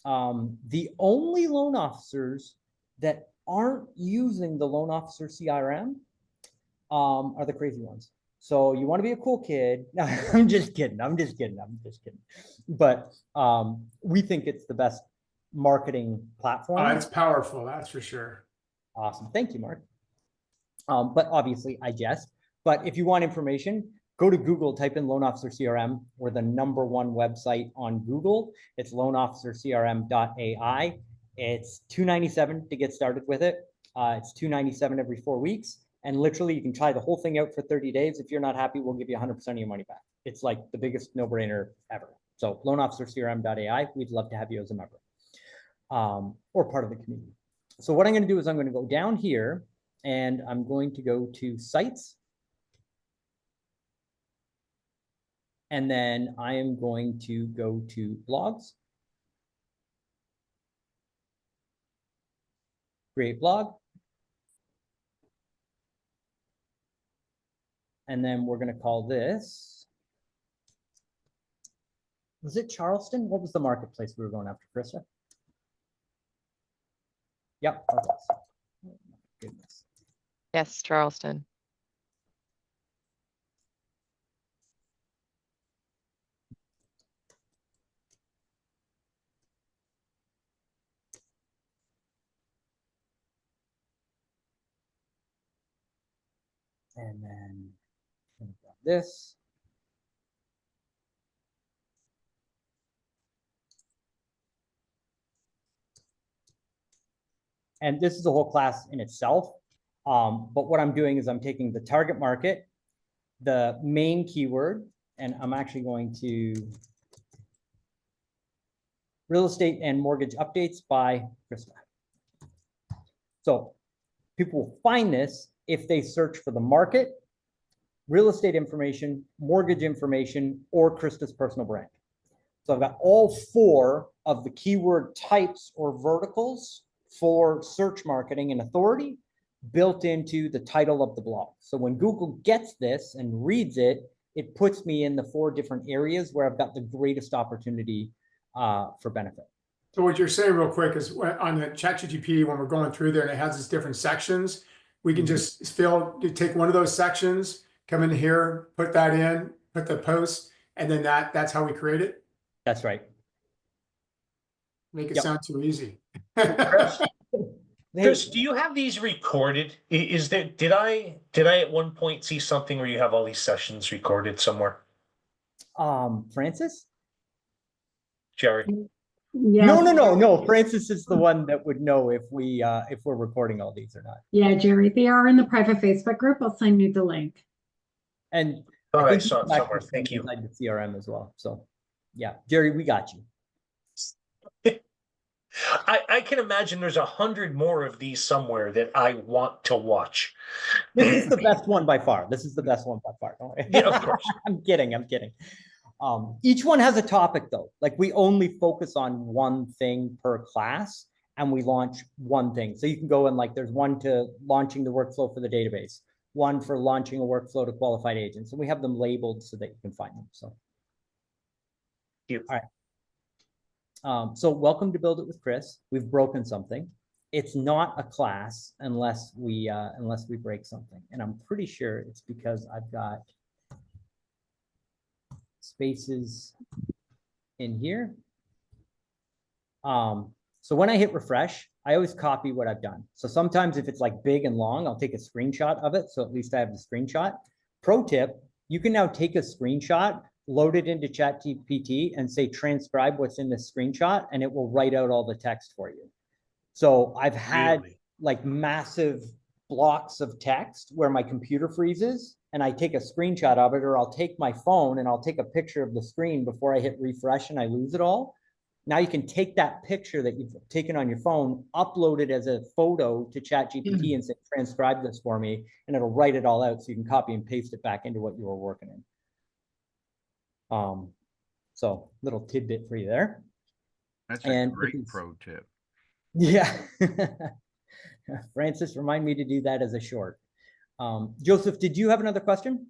S1: the only loan officers that aren't using the loan officer CRM are the crazy ones. So you want to be a cool kid. No, I'm just kidding. But we think it's the best marketing platform.
S9: It's powerful, that's for sure.
S1: Awesome. Thank you, Mark. But obviously I jest. But if you want information, go to Google, type in Loan Officer CRM. We're the #1 website on Google. It's loanofficercrm.ai. It's $297 to get started with it. It's $297 every 4 weeks. And literally you can try the whole thing out for 30 days. If you're not happy, we'll give you 100% of your money back. It's like the biggest no-brainer ever. So loanofficercrm.ai, we'd love to have you as a member or part of the community. So what I'm going to do is I'm going to go down here and I'm going to go to sites. And then I am going to go to blogs. Create blog. And then we're going to call this. Was it Charleston? What was the marketplace we were going after, Krista? Yep. Okay. Oh, my goodness.
S2: Yes, Charleston.
S1: And then this. And this is a whole class in itself. But what I'm doing is I'm taking the target market, the main keyword, and I'm actually going to real estate and mortgage updates by Krista. So people will find this if they search for the market, real estate information, mortgage information, or Krista's personal brand. So I've got all 4 of the keyword types or verticals for search marketing and authority built into the title of the blog. So when Google gets this and reads it, it puts me in the 4 different areas where I've got the greatest opportunity for benefit.
S9: So what you're saying real quick is on the ChatGPT, when we're going through there and it has its different sections, we can just take one of those sections, come in here, put that in, put the post, and then that's how we create it.
S1: That's right.
S9: Make it
S1: Yep.
S9: sound too easy.
S8: Chris, do you have these recorded? Is there, did I at one point see something where you have all these sessions recorded somewhere?
S1: Francis?
S8: Jerry?
S4: Yeah.
S1: No. Francis is the one that would know if we're recording all these or not.
S4: Yeah, Jerry, they are in the private Facebook group. I'll send you the link.
S1: And
S8: All
S1: I
S8: right,
S1: think
S8: saw it
S1: you can
S8: somewhere.
S1: access
S8: Thank
S1: them
S8: you.
S1: inside the CRM as well. So yeah, Jerry, we got you.
S8: I can imagine there's 100 more of these somewhere that I want to watch.
S1: This is the best one by far. This is the best one by far. Don't worry.
S8: Yeah, of course.
S1: I'm kidding. Each one has a topic though. Like we only focus on one thing per class and we launch one thing. So you can go and like, there's one to launching the workflow for the database, one for launching a workflow to qualified agents. And we have them labeled so that you can find them. So.
S8: Thank you.
S1: All right. So welcome to Build It with Chris. We've broken something. It's not a class unless we break something. And I'm pretty sure it's because I've got spaces in here. So when I hit refresh, I always copy what I've done. So sometimes if it's like big and long, I'll take a screenshot of it. So at least I have the screenshot. Pro tip, you can now take a screenshot, load it into ChatGPT and say, transcribe what's in this screenshot, and it will write out all the text for you. So I've had like massive blocks of text where my computer freezes and I take a screenshot of it, or I'll take my phone and I'll take a picture of the screen before I hit refresh and I lose it all. Now you can take that picture that you've taken on your phone, upload it as a photo to ChatGPT and say, transcribe this for me, and it'll write it all out so you can copy and paste it back into what you were working in. So little tidbit for you there.
S3: That's a great pro tip.
S1: Yeah. Francis, remind me to do that as a short. Joseph, did you have another question?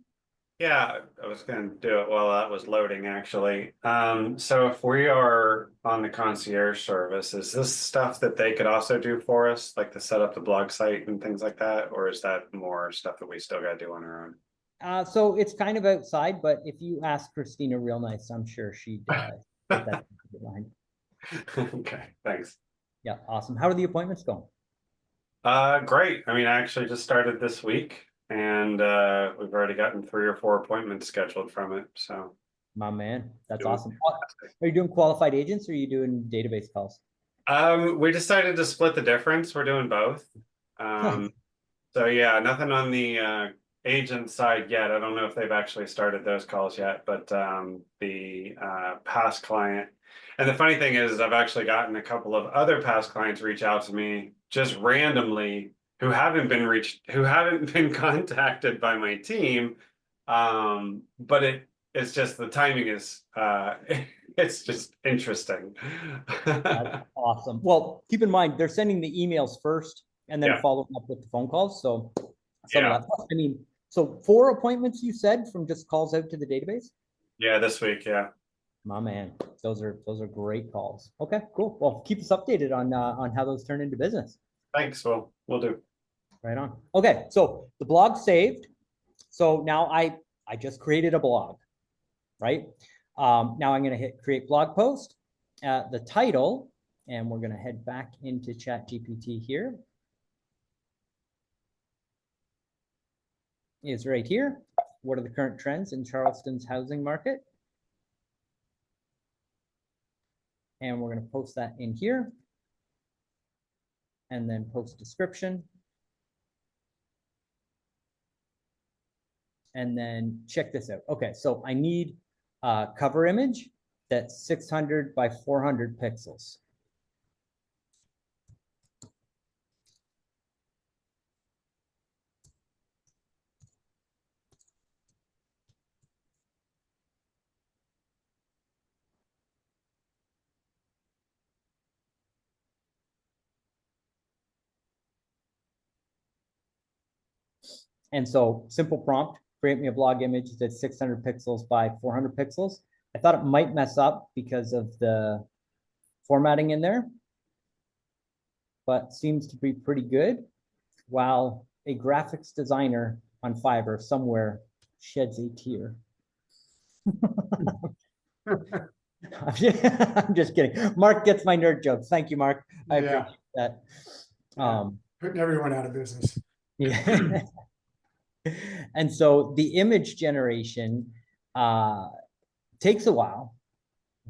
S11: Yeah, I was going to do it while that was loading, actually. So if we are on the concierge service, is this stuff that they could also do for us, like to set up the blog site and things like that? Or is that more stuff that we still got to do on our own?
S1: So it's kind of outside, but if you ask Christina real nice, I'm sure she'd get that behind.
S11: Okay, thanks.
S1: Yeah, awesome. How are the appointments going?
S11: Great. I mean, I actually just started this week, and we've already gotten 3 or 4 appointments scheduled from it. So,
S1: my man, that's awesome. Are you doing qualified agents or are you doing database calls?
S11: we decided to split the difference. We're doing both. So yeah, nothing on the agent side yet. I don't know if they've actually started those calls yet, but the past client. And the funny thing is, I've actually gotten a couple of other past clients reach out to me just randomly who haven't been contacted by my team. But it's just the timing is it's just interesting.
S1: That's awesome. Well, keep in mind they're sending the emails first and then following up with the phone calls. So some of that. I mean, so 4 appointments you said from just calls out to the database?
S11: Yeah, this week, yeah.
S1: My man, those are great calls. Okay, cool. Well, keep us updated on how those turn into business.
S11: Thanks. We'll do.
S1: Right on. Okay, so the blog saved. So now I just created a blog, right? Now I'm going to hit create blog post. The title, and we're going to head back into ChatGPT here. Is right here. What are the current trends in Charleston's housing market? And we're going to post that in here. and then post description. And then check this out. Okay, so I need a cover image that's 600 by 400 pixels. And so simple prompt, create me a blog image that's 600 pixels by 400 pixels. I thought it might mess up because of the formatting in there, but seems to be pretty good. While a graphics designer on Fiverr somewhere sheds a tear. I'm just kidding. Mark gets my nerd jokes. Thank you, Mark. I
S9: Yeah.
S1: appreciate that.
S9: Putting everyone out of business.
S1: Yeah. And so the image generation takes a while,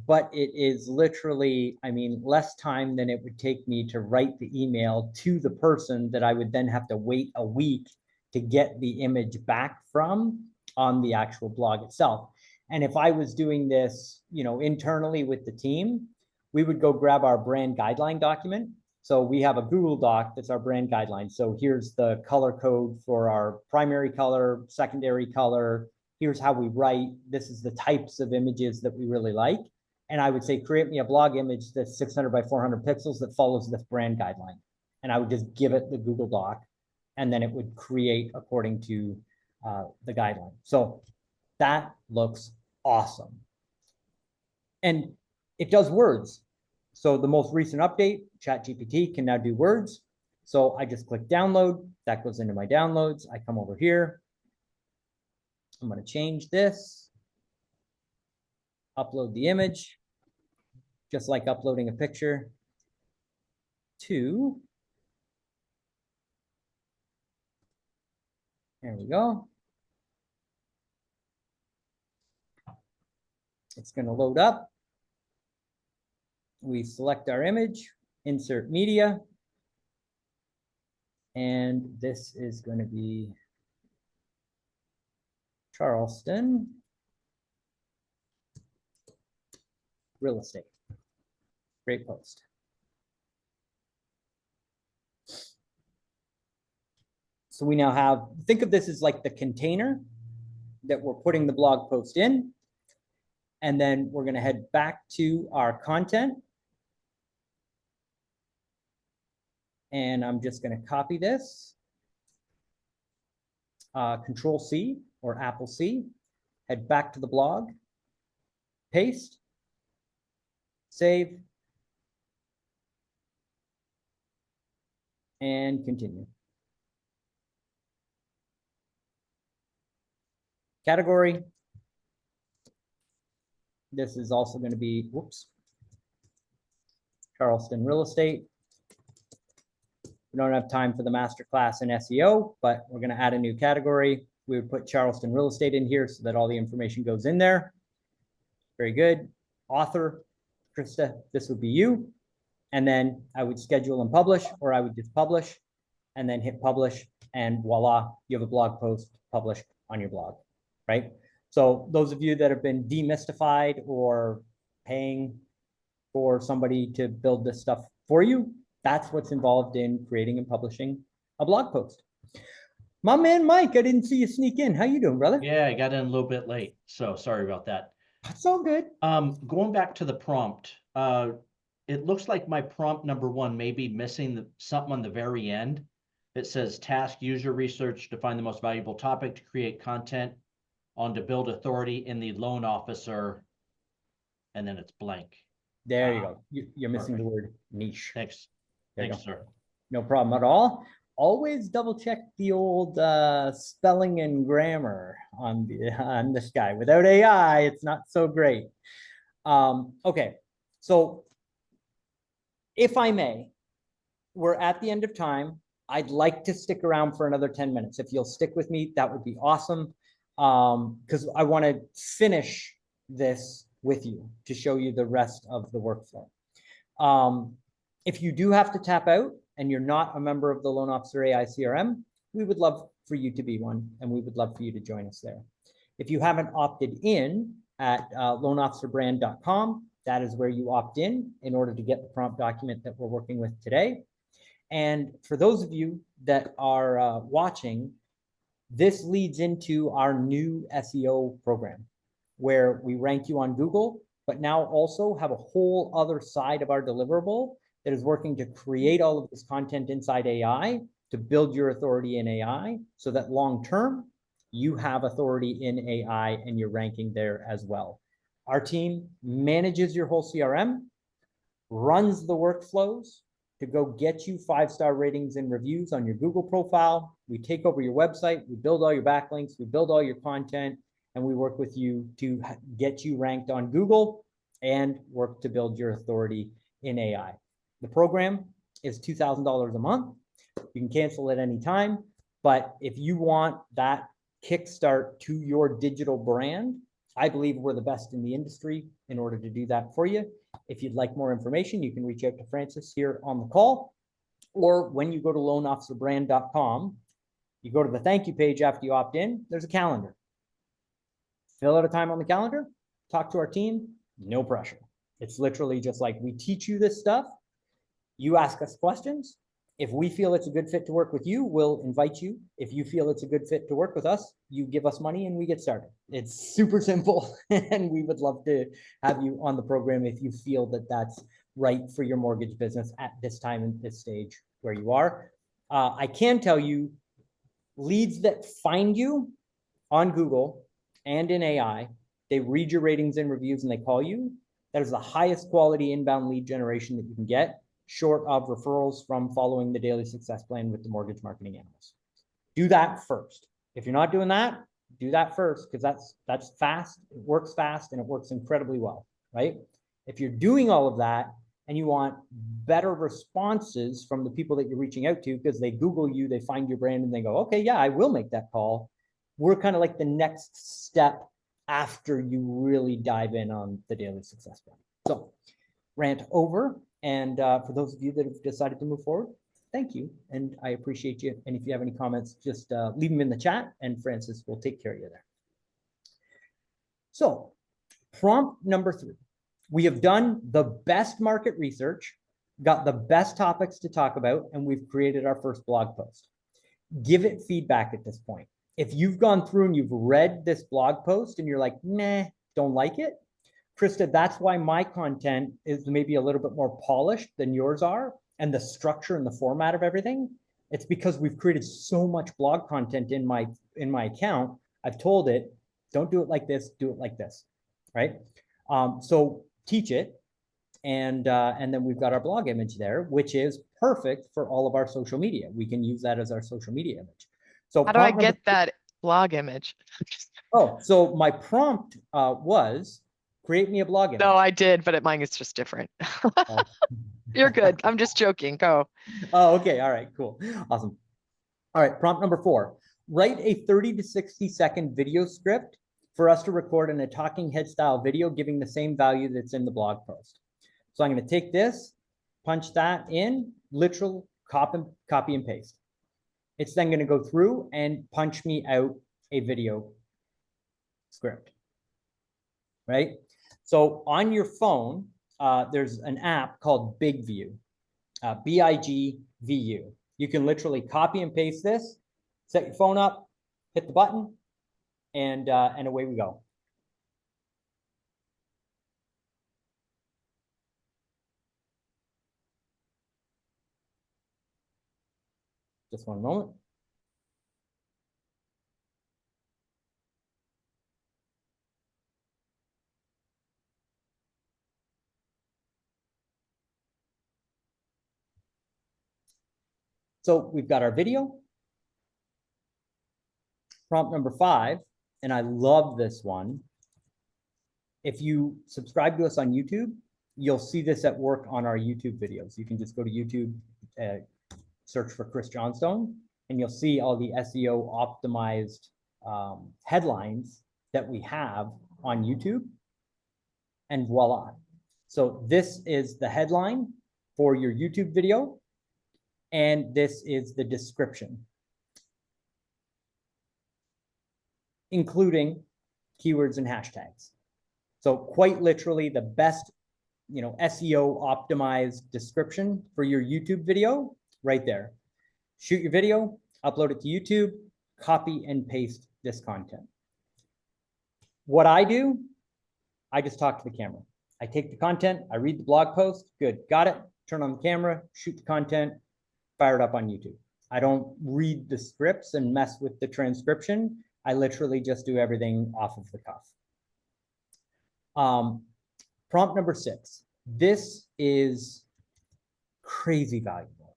S1: but it is literally, I mean, less time than it would take me to write the email to the person that I would then have to wait a week to get the image back from on the actual blog itself. And if I was doing this, you know, internally with the team, we would go grab our brand guideline document. So we have a Google Doc that's our brand guideline. So here's the color code for our primary color, secondary color. Here's how we write. This is the types of images that we really like. And I would say, create me a blog image that's 600 by 400 pixels that follows this brand guideline. And I would just give it the Google Doc, and then it would create according to the guideline. So that looks awesome. And it does words. So the most recent update, ChatGPT can now do words. So I just click download, that goes into my downloads. I come over here. I'm going to change this, upload the image, just like uploading a picture to, there we go. It's going to load up. We select our image, insert media, and this is going to be Charleston real estate. Great post. So we now have, think of this as like the container that we're putting the blog post in. And then we're going to head back to our content. And I'm just going to copy this. Control C or Apple C. Head back to the blog. Paste. Save. And continue. Category. This is also going to be, whoops, Charleston real estate. We don't have time for the masterclass in SEO, but we're going to add a new category. We would put Charleston real estate in here so that all the information goes in there. Very good. Author, Krista, this would be you. And then I would schedule and publish, or I would just publish and then hit publish, and voila, you have a blog post published on your blog, right? So those of you that have been demystified or paying for somebody to build this stuff for you, that's what's involved in creating and publishing a blog post. My man, Mike, I didn't see you sneak in. How you doing, brother?
S12: Yeah, I got in a little bit late, so sorry about that.
S1: That's all good.
S12: Going back to the prompt, it looks like my prompt number one may be missing something on the very end. It says task user research to find the most valuable topic to create content on to build authority in the loan officer, and then it's blank.
S1: There you go. You're missing the
S12: perfect.
S1: word niche.
S12: Thanks.
S1: There you
S12: Thanks,
S1: go.
S12: sir.
S1: No problem at all. Always double check the old spelling and grammar on this guy. Without AI, it's not so great. Okay, so if I may, we're at the end of time. I'd like to stick around for another 10 minutes. If you'll stick with me, that would be awesome. Because I want to finish this with you to show you the rest of the workflow. If you do have to tap out and you're not a member of the Loan Officer AI CRM, we would love for you to be one, and we would love for you to join us there. If you haven't opted in at loanofficerbrand.com, that is where you opt in order to get the prompt document that we're working with today. And for those of you that are watching, this leads into our new SEO program where we rank you on Google, but now also have a whole other side of our deliverable that is working to create all of this content inside AI to build your authority in AI so that long-term you have authority in AI and you're ranking there as well. Our team manages your whole CRM, runs the workflows to go get you 5-star ratings and reviews on your Google profile. We take over your website, we build all your backlinks, we build all your content, and we work with you to get you ranked on Google and work to build your authority in AI. The program is $2,000 a month. You can cancel at any time, but if you want that kickstart to your digital brand, I believe we're the best in the industry in order to do that for you. If you'd like more information, you can reach out to Francis here on the call, or when you go to loanofficerbrand.com, you go to the thank you page after you opt in, there's a calendar. Fill out a time on the calendar, talk to our team, no pressure. It's literally just like, we teach you this stuff, you ask us questions. If we feel it's a good fit to work with you, we'll invite you. If you feel it's a good fit to work with us, you give us money and we get started. It's super simple, and we would love to have you on the program if you feel that that's right for your mortgage business at this time and this stage where you are. I can tell you, leads that find you on Google and in AI, they read your ratings and reviews and they call you. That is the highest quality inbound lead generation that you can get, short of referrals from following the daily success plan with the mortgage marketing analyst. Do that first. If you're not doing that, do that first, because that's fast, it works fast, and it works incredibly well, right? If you're doing all of that and you want better responses from the people that you're reaching out to, because they Google you, they find your brand, and they go, okay, yeah, I will make that call. We're kind of like the next step after you really dive in on the daily success plan. So rant over. And for those of you that have decided to move forward, thank you. And I appreciate you. And if you have any comments, just leave them in the chat and Francis will take care of you there. So prompt number 3, we have done the best market research, got the best topics to talk about, and we've created our first blog post. Give it feedback at this point. If you've gone through and you've read this blog post and you're like, nah, don't like it, Krista, that's why my content is maybe a little bit more polished than yours are, and the structure and the format of everything. It's because we've created so much blog content in my account. I've told it, don't do it like this, do it like this, right? So teach it, and then we've got our blog image there, which is perfect for all of our social media. We can use that as our social media image. So
S2: how do I get that blog image?
S1: Oh, so my prompt was, create me a blog image.
S2: No, I did, but mine is just different.
S1: Oh.
S2: You're good. I'm just joking. Go.
S1: Oh, okay. All right, cool. Awesome. All right, prompt number 4. Write a 30 to 60-second video script for us to record in a talking head style video, giving the same value that's in the blog post. So I'm going to take this, punch that in, literal copy and paste. It's then going to go through and punch me out a video script, right? So on your phone, there's an app called BigView, BIGVU. You can literally copy and paste this, set your phone up, hit the button, and away we go. Just one moment. So we've got our video. Prompt number 5, and I love this one. If you subscribe to us on YouTube, you'll see this at work on our YouTube videos. You can just go to YouTube, search for Chris Johnstone, and you'll see all the SEO optimized headlines that we have on YouTube, and voila. So this is the headline for your YouTube video. and this is the description, including keywords and hashtags. So quite literally the best, SEO optimized description for your YouTube video right there. Shoot your video, upload it to YouTube, copy and paste this content. What I do, I just talk to the camera. I take the content, I read the blog post, good, got it, turn on the camera, shoot the content, fire it up on YouTube. I don't read the scripts and mess with the transcription. I literally just do everything off of the cuff. Prompt number 6. This is crazy valuable.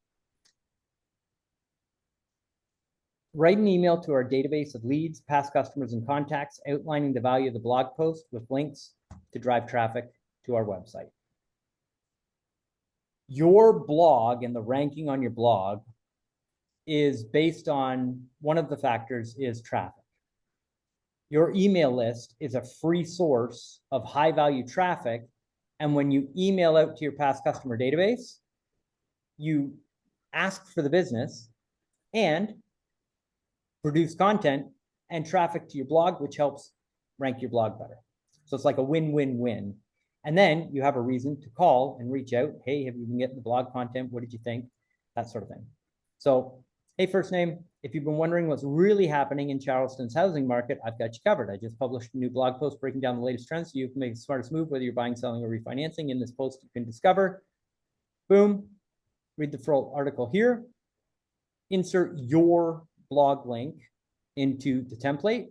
S1: Write an email to our database of leads, past customers, and contacts outlining the value of the blog post with links to drive traffic to our website. Your blog and the ranking on your blog is based on one of the factors is traffic. Your email list is a free source of high value traffic. And when you email out to your past customer database, you ask for the business and produce content and traffic to your blog, which helps rank your blog better. So it's like a win-win-win. And then you have a reason to call and reach out. Hey, have you been getting the blog content? What did you think? That sort of thing. So, hey, first name, if you've been wondering what's really happening in Charleston's housing market, I've got you covered. I just published a new blog post breaking down the latest trends so you can make the smartest move, whether you're buying, selling, or refinancing. In this post, you can discover, boom, read the full article here, insert your blog link into the template,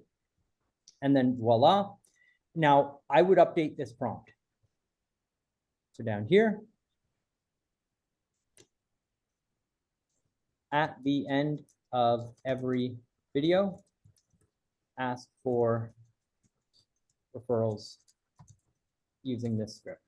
S1: and then voila. Now, I would update this prompt. So down here, at the end of every video, ask for referrals using this script.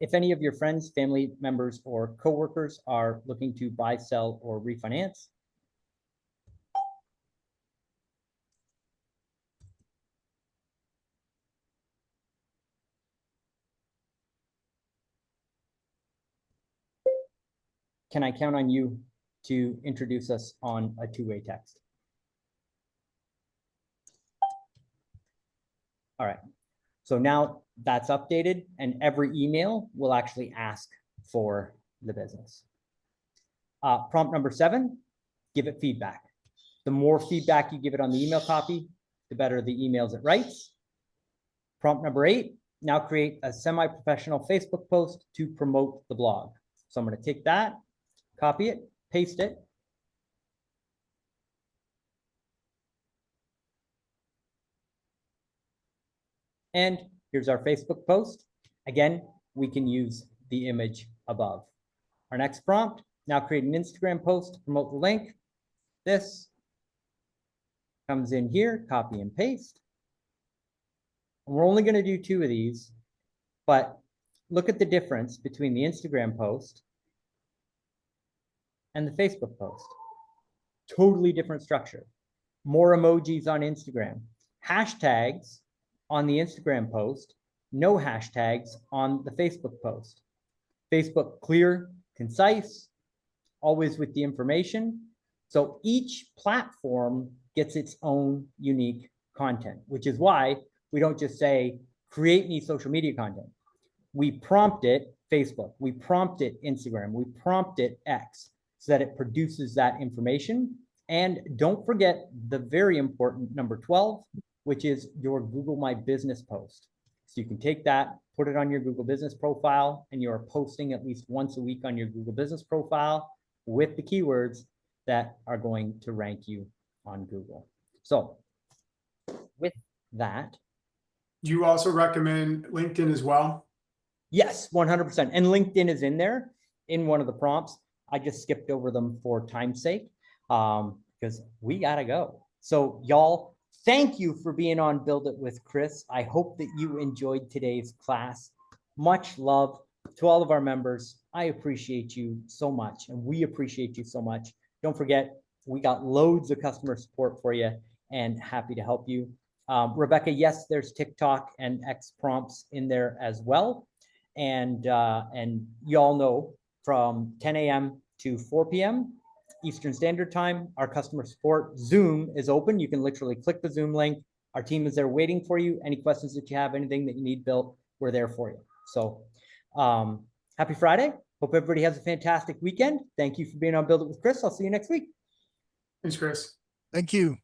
S1: If any of your friends, family members, or coworkers are looking to buy, sell, or refinance, can I count on you to introduce us on a two-way text? All right. So now that's updated, and every email will actually ask for the business. Prompt number 7, give it feedback. The more feedback you give it on the email copy, the better the emails it writes. Prompt number 8, now create a semi-professional Facebook post to promote the blog. So I'm going to take that, copy it, paste it. And here's our Facebook post. Again, we can use the image above. Our next prompt, now create an Instagram post to promote the link. This comes in here, copy and paste. And we're only going to do 2 of these, but look at the difference between the Instagram post and the Facebook post. Totally different structure. More emojis on Instagram. Hashtags on the Instagram post, no hashtags on the Facebook post. Facebook clear, concise, always with the information. So each platform gets its own unique content, which is why we don't just say, create me social media content. We prompt it Facebook, we prompt it Instagram, we prompt it X, so that it produces that information. And don't forget the very important number 12, which is your Google My Business post. So you can take that, put it on your Google Business profile, and you're posting at least once a week on your Google Business profile with the keywords that are going to rank you on Google. So with that.
S9: You also recommend LinkedIn as well?
S1: Yes, 100%. And LinkedIn is in there in one of the prompts. I just skipped over them for time's sake because we gotta go. So y'all, thank you for being on Build It with Chris. I hope that you enjoyed today's class. Much love to all of our members. I appreciate you so much, and we appreciate you so much. Don't forget, We got loads of customer support for you and happy to help you. Rebecca, yes, there's TikTok and X prompts in there as well. And you all know from 10 a.m. to 4 p.m. Eastern Standard Time, our customer support Zoom is open. You can literally click the Zoom link. Our team is there waiting for you. Any questions that you have, anything that you need built, we're there for you. So happy Friday. Hope everybody has a fantastic weekend. Thank you for being on Build It with Chris. I'll see you next week.
S9: Thanks, Chris.
S7: Thank you.